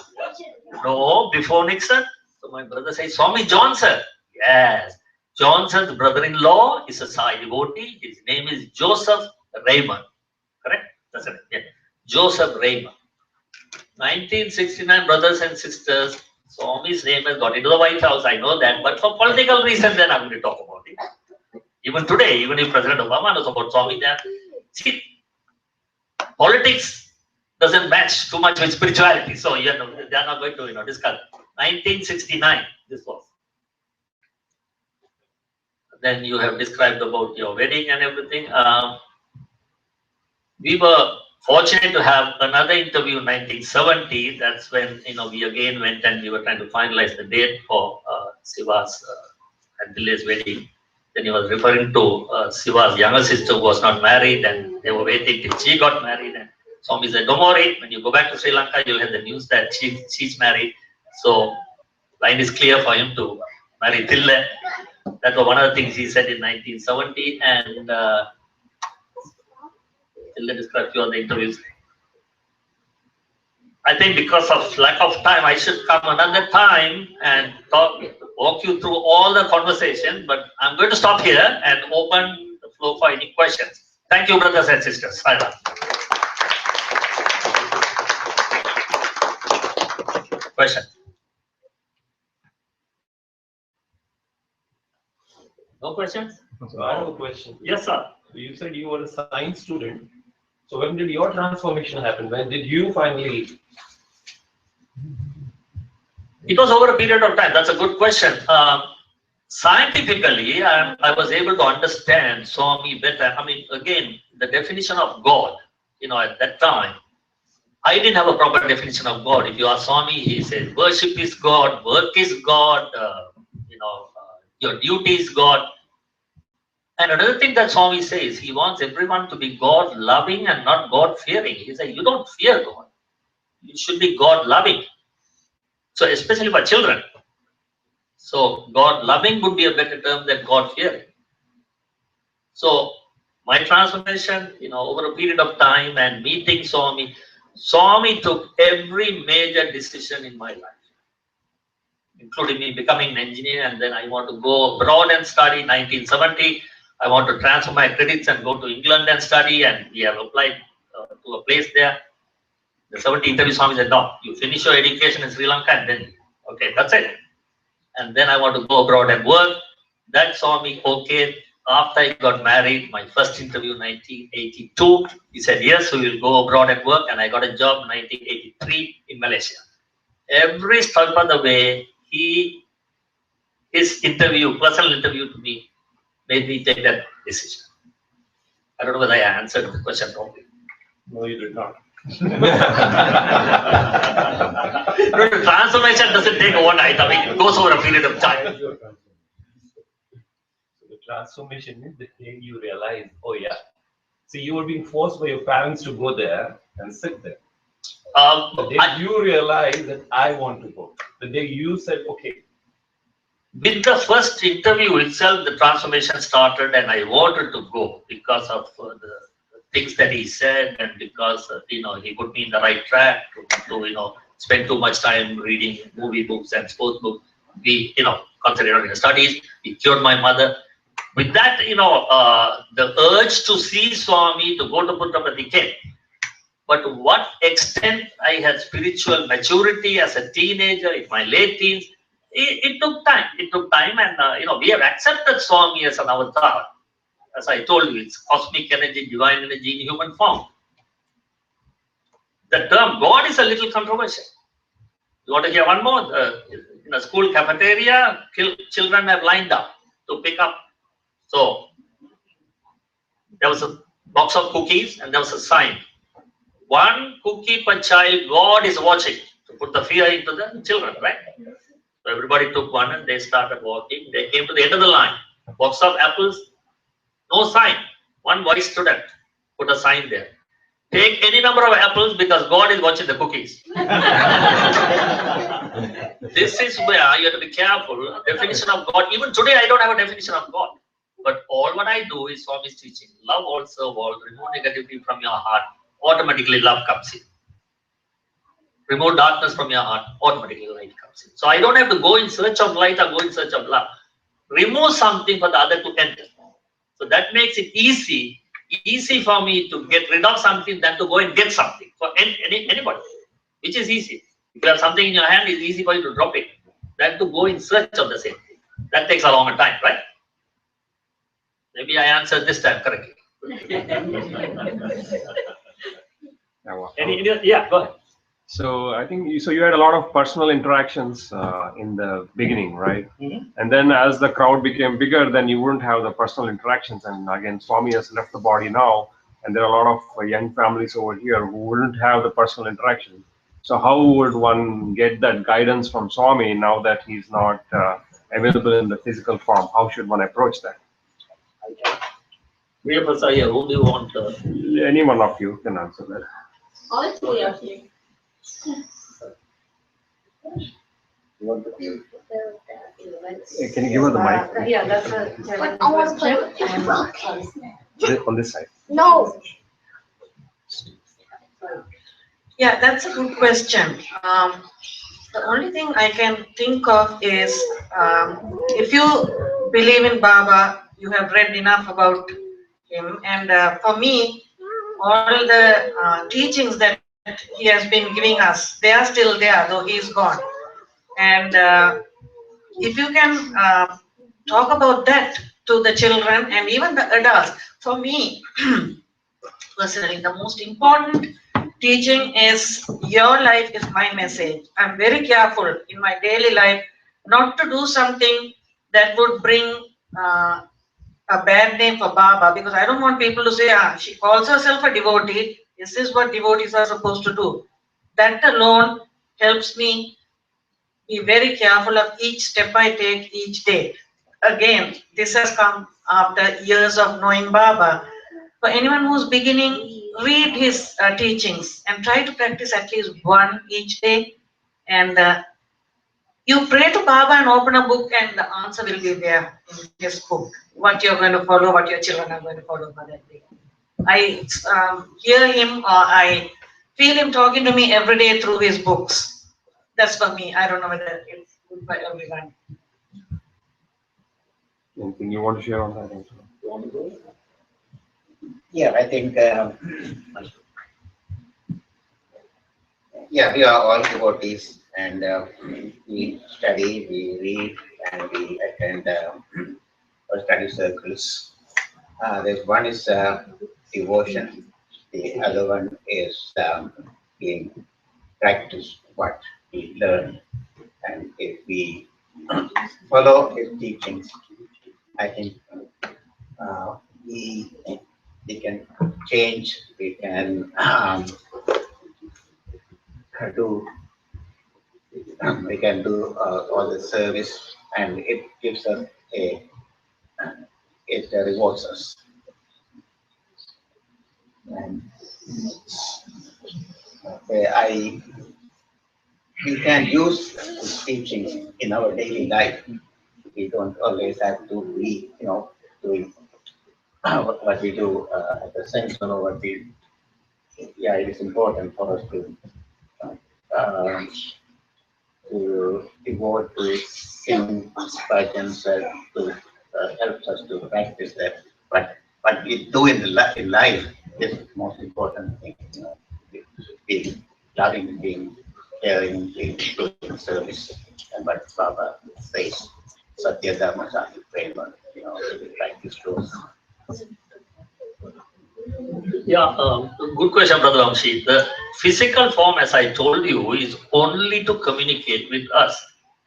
No, before Nixon. So my brother says, Swami Johnson. Yes. Johnson's brother-in-law is a Sai devotee. His name is Joseph Raymond. Correct? That's it. Yeah. Joseph Raymond. 1969, brothers and sisters, Swami's name has got into the White House. I know that. But for political reasons, then I'm going to talk about it. Even today, even if President Obama knows about Swami, then see, politics doesn't match too much with spirituality. So they are not going to discuss. 1969, this was. Then you have described about your wedding and everything. We were fortunate to have another interview in 1970. That's when we again went and we were trying to finalize the date for Siva's and Thillai's wedding. Then he was referring to Siva's younger sister who was not married, and they were waiting till she got married. And Swami said, don't worry, when you go back to Sri Lanka, you'll have the news that she's married. So line is clear for him to marry Thillai. That was one of the things he said in 1970. And Thillai described you on the interviews. I think because of lack of time, I should come another time and walk you through all the conversation, but I'm going to stop here and open the floor for any questions. Thank you, brothers and sisters. Siva. Question? No questions? So I have a question. Yes, sir. So you said you were a science student. So when did your transformation happen? When did you finally? It was over a period of time. That's a good question. Scientifically, I was able to understand Swami better. I mean, again, the definition of God, at that time, I didn't have a proper definition of God. If you ask Swami, he says, worship is God, work is God, your duty is God. And another thing that Swami says, he wants everyone to be God-loving and not God-fearing. He says, you don't fear God. You should be God-loving. So especially for children. So God-loving would be a better term than God-fearing. So my transformation, over a period of time and meeting Swami, Swami took every major decision in my life, including me becoming an engineer, and then I want to go abroad and study. 1970, I want to transfer my credits and go to England and study, and we have applied to a place there. The 70 interview, Swami said, no, you finish your education in Sri Lanka and then, okay, that's it. And then I want to go abroad and work. That Swami, okay. After I got married, my first interview 1982, he said, yes, we will go abroad and work. And I got a job 1983 in Malaysia. Every step of the way, his interview, personal interview to me, made me take that decision. I don't know whether I answered the question properly. No, you did not. No, the transformation doesn't take overnight. I mean, it goes over a period of time. So the transformation is the day you realize, oh yeah. See, you were being forced by your parents to go there and sit there. The day you realize that I want to go. The day you said, okay. With the first interview itself, the transformation started, and I wanted to go because of the things that he said, and because he put me in the right track to spend too much time reading movie books and sports books. We concentrated on the studies. He cured my mother. With that, the urge to see Swami, to go to Puttaparthi came. But what extent I had spiritual maturity as a teenager in my late teens, it took time. It took time, and we have accepted Swami as an avatar. As I told you, it's cosmic energy, divine energy in human form. The term God is a little controversial. You want to hear one more? In a school cafeteria, children have lined up to pick up. So there was a box of cookies and there was a sign. One cookie per child, God is watching, to put the fear into the children, right? So everybody took one and they started walking. They came to the end of the line. Box of apples, no sign. One wise student put a sign there. Take any number of apples because God is watching the cookies. This is where you have to be careful. Definition of God. Even today, I don't have a definition of God. But all what I do is Swami's teaching. Love all, serve all. Remove negativity from your heart. Automatically love comes in. Remove darkness from your heart. Automatically light comes in. So I don't have to go in search of light or go in search of love. Remove something for the other to enter. So that makes it easy for me to get rid of something than to go and get something for anybody, which is easy. If you have something in your hand, it's easy for you to drop it than to go in search of the same thing. That takes a longer time, right? Maybe I answered this time correctly. Yeah, go ahead. So I think you had a lot of personal interactions in the beginning, right? Mm-hmm. And then as the crowd became bigger, then you wouldn't have the personal interactions. And again, Swami has left the body now, and there are a lot of young families over here who wouldn't have the personal interaction. So how would one get that guidance from Swami now that he's not available in the physical form? How should one approach that? Who do you want? Any one of you can answer that. All three of you. Can you give her the mic? Yeah, that's a But I want to play with question. On this side. No. Yeah, that's a good question. The only thing I can think of is if you believe in Baba, you have read enough about him, and for me, all the teachings that he has been giving us, they are still there, though he's gone. And if you can talk about that to the children and even the adults, for me, personally, the most important teaching is your life is my message. I'm very careful in my daily life not to do something that would bring a bad name for Baba, because I don't want people to say, she calls herself a devotee. This is what devotees are supposed to do. That alone helps me be very careful of each step I take each day. Again, this has come after years of knowing Baba. For anyone who's beginning, read his teachings and try to practice at least one each day. And you pray to Baba and open a book, and the answer will be there in his book. What you're going to follow, what your children are going to follow for that day. I hear him, or I feel him talking to me every day through his books. That's for me. I don't know whether it's good for everyone. Anything you want to share on that? Yeah, I think, yeah, we are all devotees, and we study, we read, and we attend our study circles. There's one is devotion, the other one is being practice what we learn. And if we follow his teachings, I think uh, we we can change, we can do all the service, and it gives us it rewards us. And we can use these teachings in our daily life. We don't always have to be, doing what we do at the center or what we. Yeah, it is important for us um, to devote to sing bhajans to help us to practice that. But we do in life is the most important thing. Being loving, being caring, being doing service, and what Baba says, Satya Dharma Sati Prema, we practice those. Yeah, good question, Brother Vamshi. The physical form, as I told you, is only to communicate with us.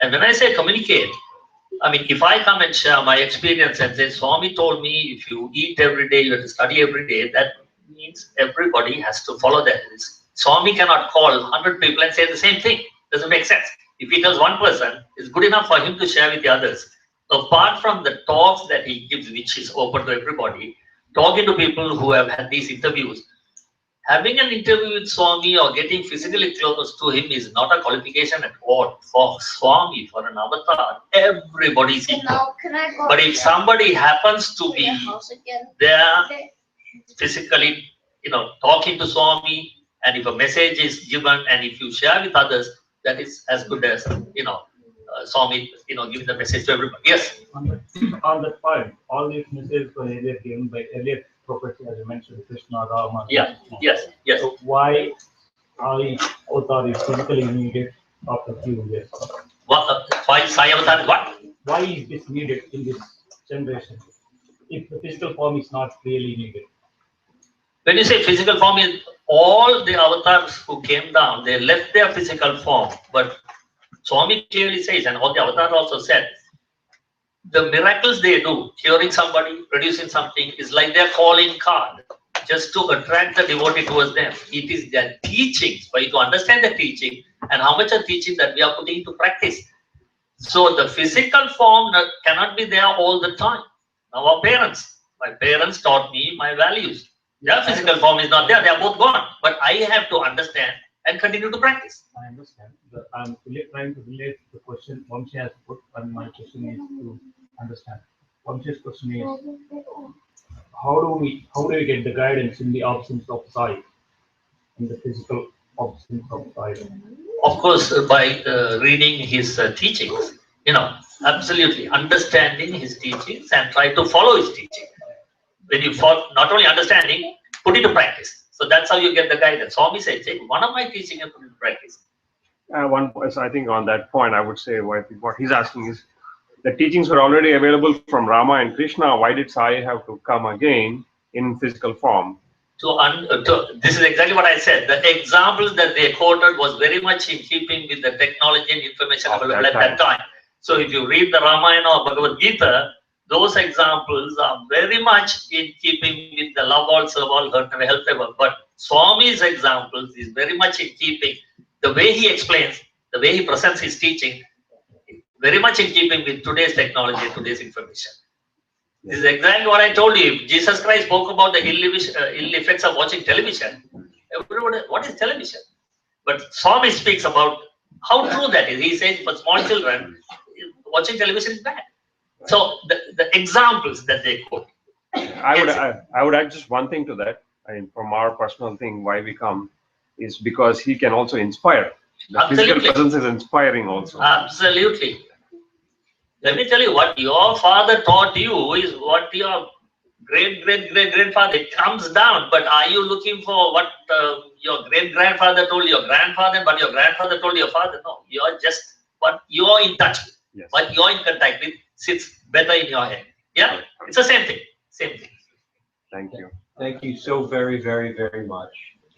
And when I say communicate, I mean, if I come and share my experience and say, Swami told me if you eat every day, you have to study every day, that means everybody has to follow that. Swami cannot call 100 people and say the same thing. Doesn't make sense. If he tells one person, it's good enough for him to share with the others. Apart from the talks that he gives, which is open to everybody, talking to people who have had these interviews, having an interview with Swami or getting physically close to him is not a qualification at all. For Swami, for an avatar, everybody is equal. But if somebody happens to be there physically, talking to Swami, and if a message is given and if you share with others, that is as good as, Swami, giving the message to everybody. Yes? On that point, all these messages were earlier given by earlier prophets, as you mentioned, Krishna, Rama. Yeah. Yes. Yes. So why are avatar is physically needed after a few years? Why Sai Avatar is what? Why is this needed in this generation if the physical form is not really needed? When you say physical form, is all the avatars who came down, they left their physical form. But Swami clearly says, and all the avatars also said, the miracles they do, curing somebody, producing something, is like their calling card, just to attract the devotee towards them. It is their teachings, for you to understand the teaching and how much of teaching that we are putting into practice. So the physical form cannot be there all the time. Now my parents taught me my values. Their physical form is not there, they are both gone. But I have to understand and continue to practice. I understand. I'm really trying to relate the question Vamshi has put, and my question is to understand. Vamshi's question is, how do we get the guidance in the absence of Sai, in the physical absence of Sai? Of course, by reading his teachings, absolutely understanding his teachings and try to follow his teaching. When you not only understanding, put it to practice. So that's how you get the guidance. Swami said, one of my teachings is put into practice. I think on that point, I would say what he's asking is, the teachings were already available from Rama and Krishna. Why did Sai have to come again in physical form? This is exactly what I said. The examples that they quoted was very much in keeping with the technology and information available at that time. So if you read the Ramayana or Bhagavad Gita, those examples are very much in keeping with the love all, serve all, hurt never, help never. But Swami's examples is very much in keeping, the way he explains, the way he presents his teaching, very much in keeping with today's technology and today's information. This is exactly what I told you. If Jesus Christ spoke about the ill effects of watching television, everybody, what is television? But Swami speaks about how true that is. He says for small children, watching television is bad. So the examples that they quote. I would add just one thing to that. I mean, from our personal thing, why we come is because he can also inspire. The physical presence is inspiring also. Absolutely. Let me tell you, what your father taught you is what your great-great-great-grandfather, it comes down. But are you looking for what your great-grandfather told your grandfather, but your grandfather told your father? No, you're just what you're in touch with. Yes. What you're in contact with sits better in your head. Yeah, it's the same thing. Same thing. Thank you. Thank you so very, very, very much.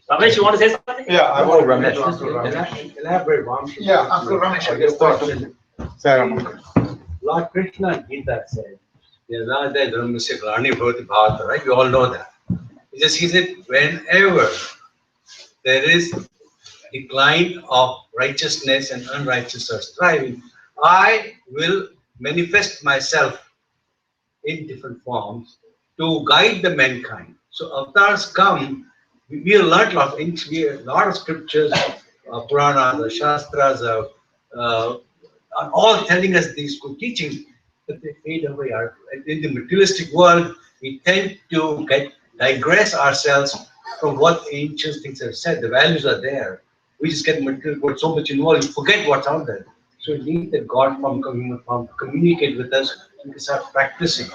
Ramesh, you want to say something? Yeah, I Oh, want Ramesh. elaborate one. Yeah, Uncle Ramesh, I guess question. Lord Krishna in Gita said, right? You all know that. He said, whenever there is decline of righteousness and unrighteousness are striving, I will manifest myself in different forms to guide the mankind. So avatars come, we have learned a lot of scriptures, Puranas, the Shastras, are all telling us these good teachings, but they fade away. In the materialistic world, we tend to digress ourselves from what ancient things have said. The values are there. We just get material, got so much involved, we forget what's out there. So we need the God form to communicate with us. We can start practicing.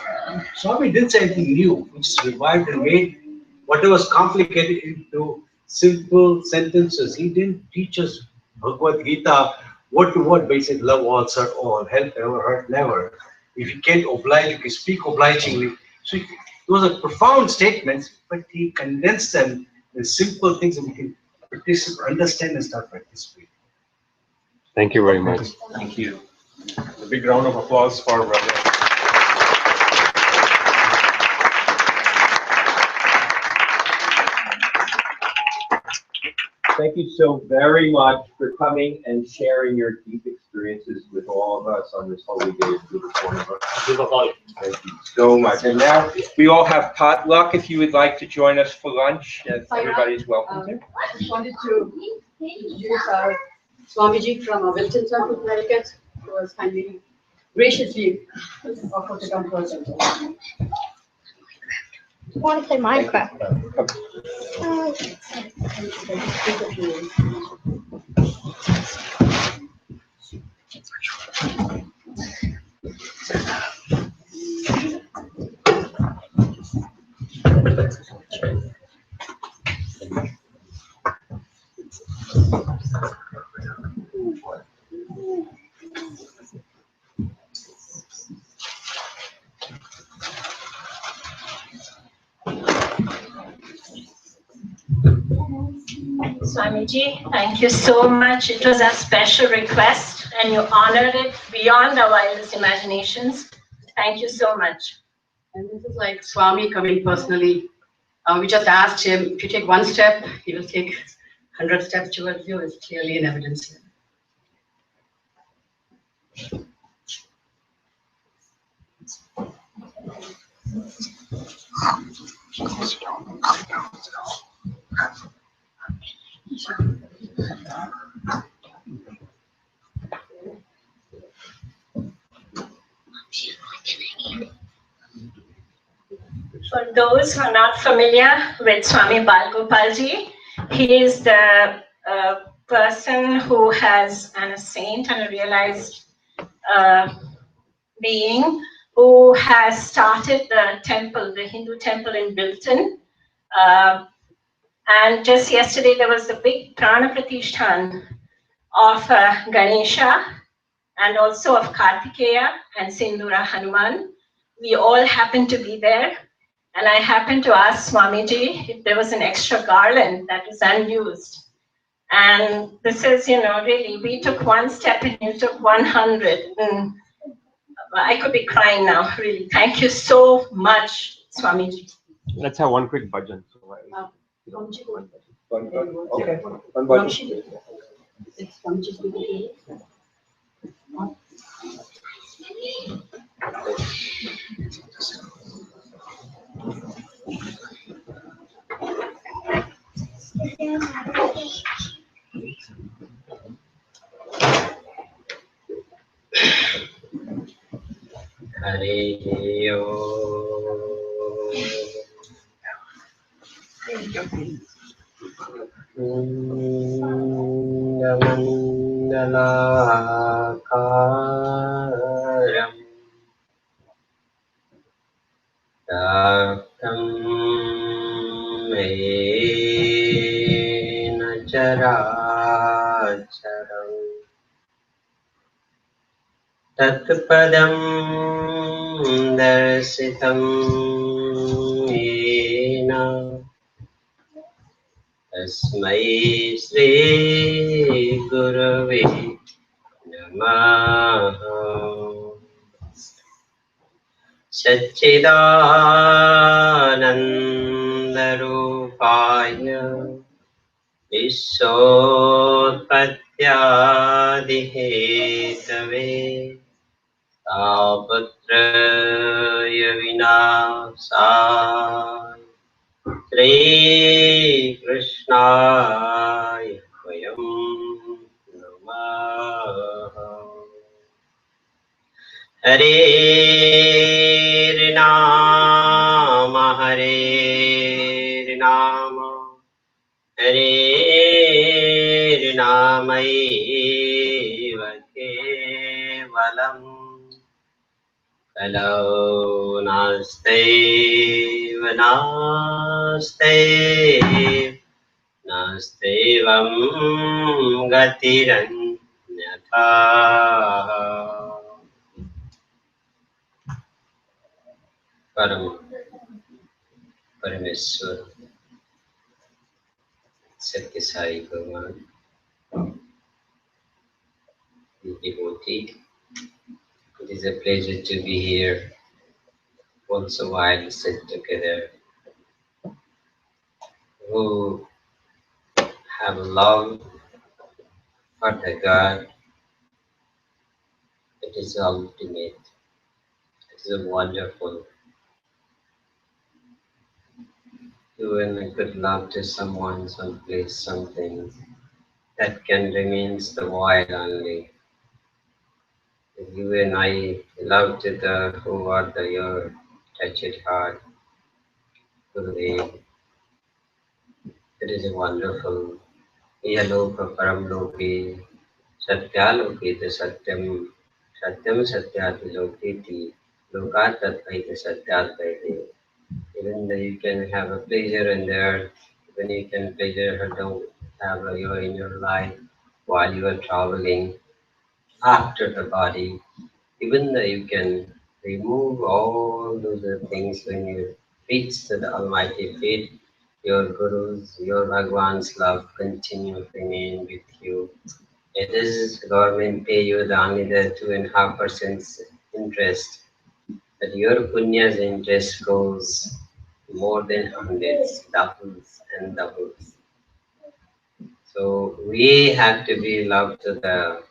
Swami didn't say anything new. He just revived and made whatever was complicated into simple sentences. He didn't teach us Bhagavad Gita word to word, basically love all, serve all, help never, hurt never. If you can't oblige, you can speak obligingly. So those are profound statements, but he condensed them in simple things that we can understand and start participating. Thank you very much. Thank you. A big round of applause for Brother. Thank you so very much for coming and sharing your deep experiences with all of us on this holy day of Poornima. Thank you so much. And now we all have potluck. If you would like to join us for lunch, everybody's welcome to. I just wanted to introduce our Swamiji from Wilton, Connecticut, who was kindly, graciously offered to come to us. I want to play Minecraft. Swamiji, thank you so much. It was a special request and you honored it beyond our wildest imaginations. Thank you so much. And this is like Swami coming personally. We just asked him, if you take one step, he will take 100 steps towards you. It's clearly in evidence here. For those who are not familiar with Swami Balgopalji, he is the person who has, and a saint and a realized being, who has started the temple, the Hindu temple in Bilton. And just yesterday there was the big Prana Pratishthan of Ganesha and also of Kartikeya and Sindura Hanuman. We all happened to be there. And I happened to ask Swamiji if there was an extra garland that was unused. And this is, really, we took one step and you took 100. And I could be crying now, really. Thank you so much, Swamiji. Let's have one quick bhajan. Okay. One bhajan. Mangalakaram Daktam Mena Characharam Tatpadam Darsitam Tasmai Shri Gurave Namaha. Satchidananda Rupaya Vishwopatyadihetave Tapatraya Vinasaya Shri Krishnaya Vayam Namaha. Hare Rama Hare Rama Hare Rama Eva Kevalam Kalau Naste Vanaste Nastevam Gatiran Nyatha. Param Parameswar Satya Sai Bhagavan, the devotee. It is a pleasure to be here once a while, sit together, who have love for the God. It is ultimate. It is wonderful. When a good love to someone, someplace, something, that can remain the void only. If you and I love to the who are the your touched heart, Gurudev, it is a wonderful. Yaloka Paramloki Satyaloki the Satyam Satyam Satyati Lokiti Lokat Tatvaita Satyatvaiti. Even though you can have a pleasure in there, when you can pleasure don't have you in your life while you are traveling after the body, even though you can remove all those things when you reach to the Almighty feet, your Guru's, your Bhagwan's love continue to remain with you. It is government pay you the only the 2.5% interest, but your punya's interest goes more than hundreds, doubles and doubles. So we have to be loved to the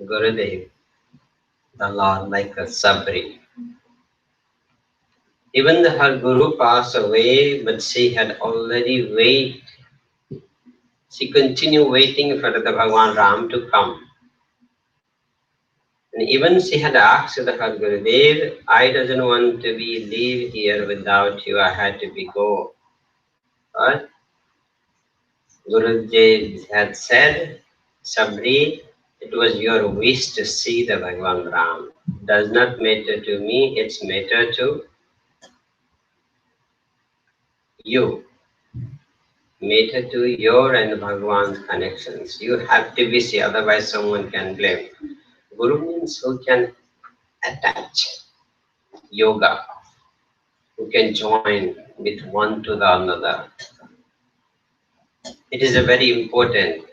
Gurudev, the Lord, like a Sabri. Even though her Guru passed away, but she had already waited. She continued waiting for the Bhagwan Ram to come. And even she had asked the her Gurudev, I doesn't want to be leave here without you, I had to be go. But Gurudev had said, Sabri, it was your wish to see the Bhagwan Ram. Does not matter to me, it's matter to you. Matter to your and Bhagwan's connections. You have to be see, otherwise someone can blame. Guru means who can attach. Yoga, who can join with one to the another. It is a very important.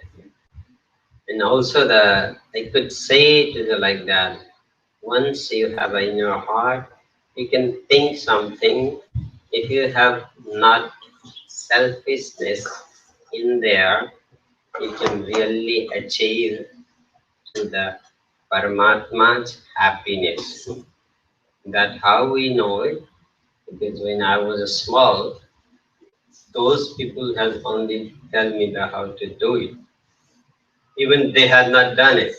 And also I could say it is like that. Once you have in your heart, you can think something. If you have not selfishness in there, you can really achieve to the Paramatma's happiness. That's how we know it. Because when I was small, those people have only tell me how to do it. Even they had not done it.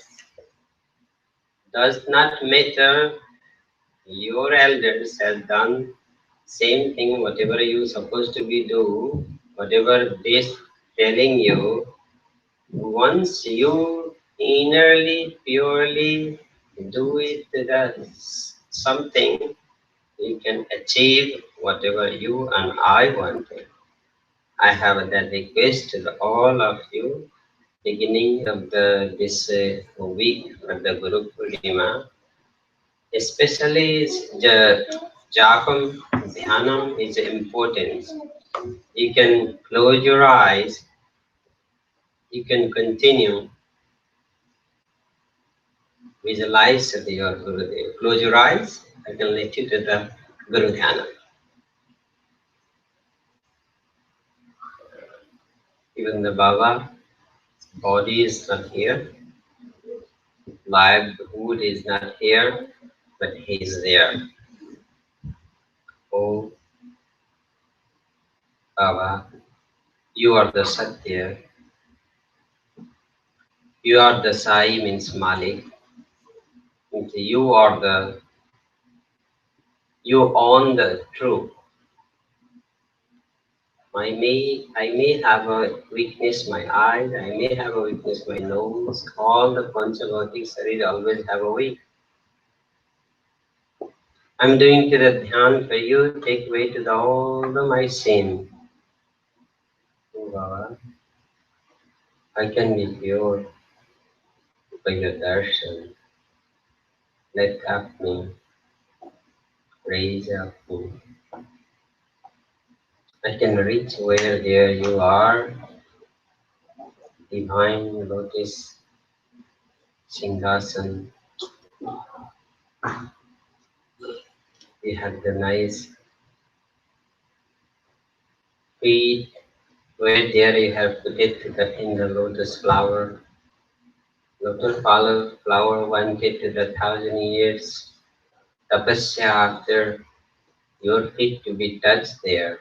Does not matter. Your elders have done same thing. Whatever you supposed to be do, whatever they telling you, once you innerly, purely do it, that something you can achieve whatever you and I wanted. I have that request to all of you, beginning of this week of the Guru Poornima, especially Japam, Dhyanam is important. You can close your eyes. You can continue. Visualize your Gurudev. Close your eyes. I can let you to the Guru Dhyana. Even the Baba body is not here. Livelihood is not here, but he is there. Oh, Baba, you are the Satya. You are the Sai means Malik. You own the truth. I may have a weakness my eyes, I may have a weakness my nose. All the Panchabhautik Sarir always have a weak. I'm doing to the dhyan for you, take away to the all the my sin. Oh, Baba, I can be pure by your darshan. Let up me, raise up me. I can reach where there you are, divine lotus, Singhasan. You have the nice feet, where there you have put it in the lotus flower. Lotus flower wanted to the 1,000 years. Tapasya after your feet to be touched there.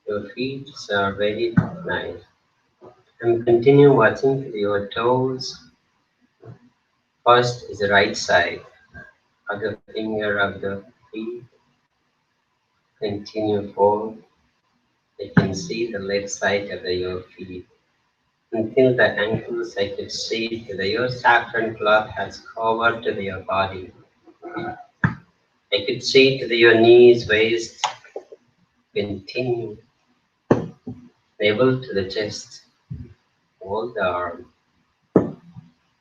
Your feet are very nice. And continue watching to your toes. First is the right side of the finger of the feet. Continue forward. I can see the left side of your feet. Until the ankles, I could see that your saffron cloth has covered to your body. I could see to your knees, waist, continue, navel to the chest, all the arm.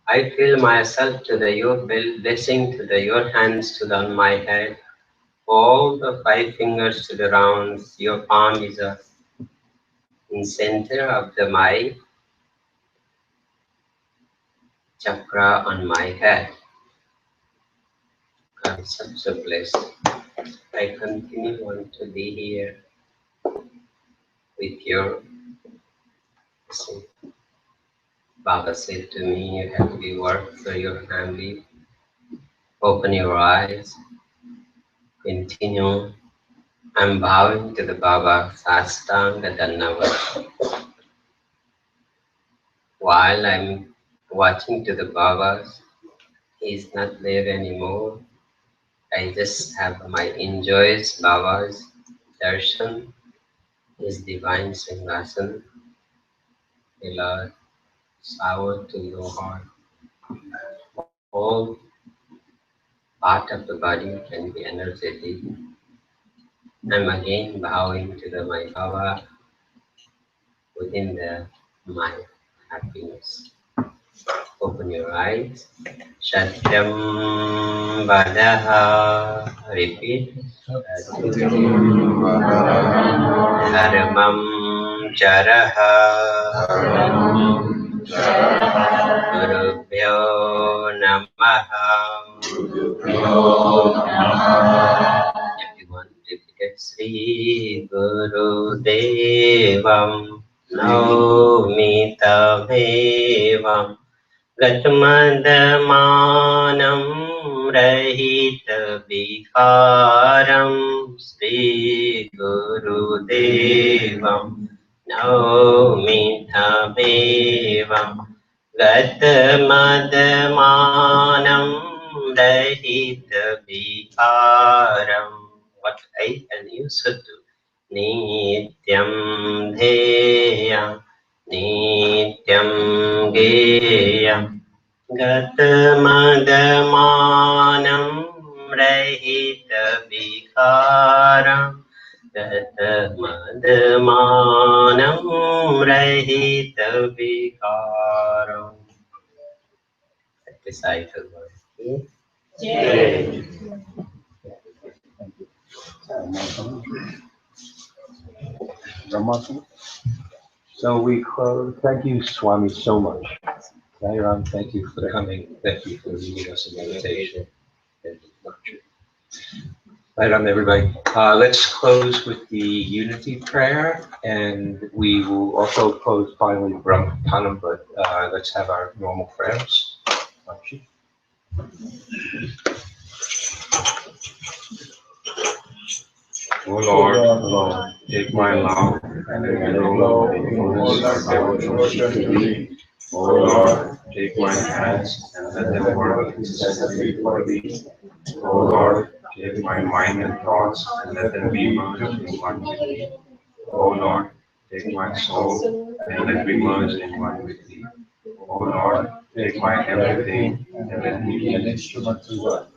I feel myself to your blessing to your hands to on my head, all the 5 fingers to the rounds. Your palm is in center of my chakra on my head. I'm such a blessed. I continue want to be here with your blessing. Baba said to me, you have to be work for your family. Open your eyes. Continue. I'm bowing to the Baba Sastanga Dandavat. While I'm watching to the Babas, he's not there anymore. I just have my enjoys Baba's darshan, his divine singhasan. Lord, shower to your heart. All part of the body can be energetic. I'm again bowing to the my Baba within my happiness. Open your eyes. Satyam Vadaha. Repeat. Satyam Vadaha. Dharmam Charaha. Gurubhyo Namaha. Everyone repeated Sri Guru Devam Naumi Tamevam Gatmadmanam Rahita Vikaram Sri Guru Devam Naumi Tamevam Gatmadmanam Rahita Vikaram. What I and you should do. Nityam Dheya Nityam Geya Gatmadmanam Rahita Vikaram Gatmadmanam Rahita Vikaram. At the side of the Brahmasana. So we close. Thank you, Swami, so much. Jairam, thank you for coming. Thank you for leading us in meditation and lecture. Jairam, everybody. Let's close with the unity prayer, and we will also close finally Brahmatanam, but let's have our normal prayers. O Lord, take my love and enroll in fullness of devotion to Thee. O Lord, take my hands and let them work incessantly for Thee. O Lord, take my mind and thoughts and let them be merged in one with Thee. O Lord, take my soul and let me merge in one with Thee. O Lord, take my everything and let me be an instrument to God.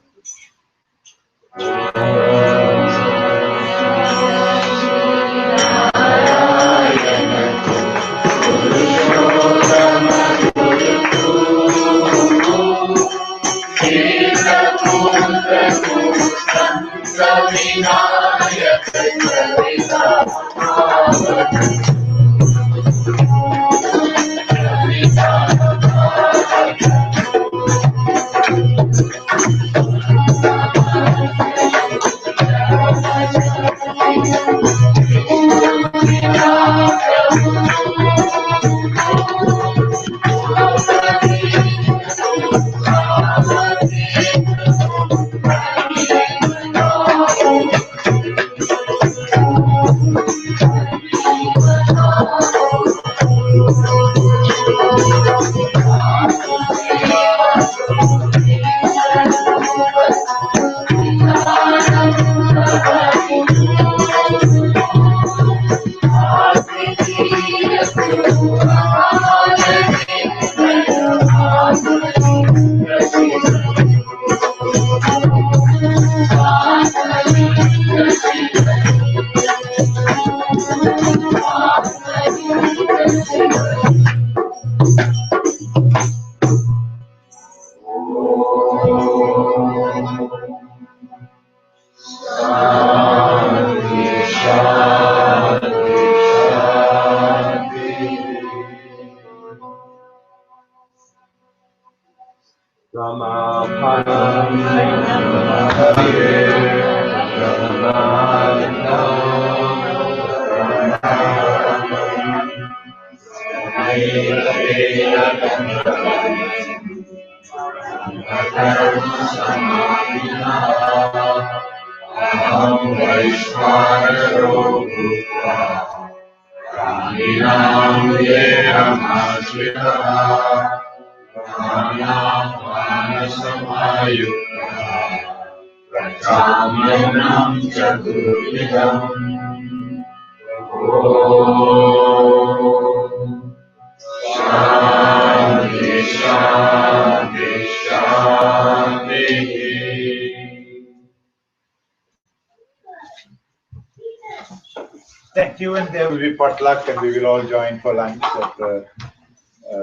Thank you, and there will be potluck, and we will all join for lunch at the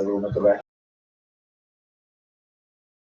room at the back.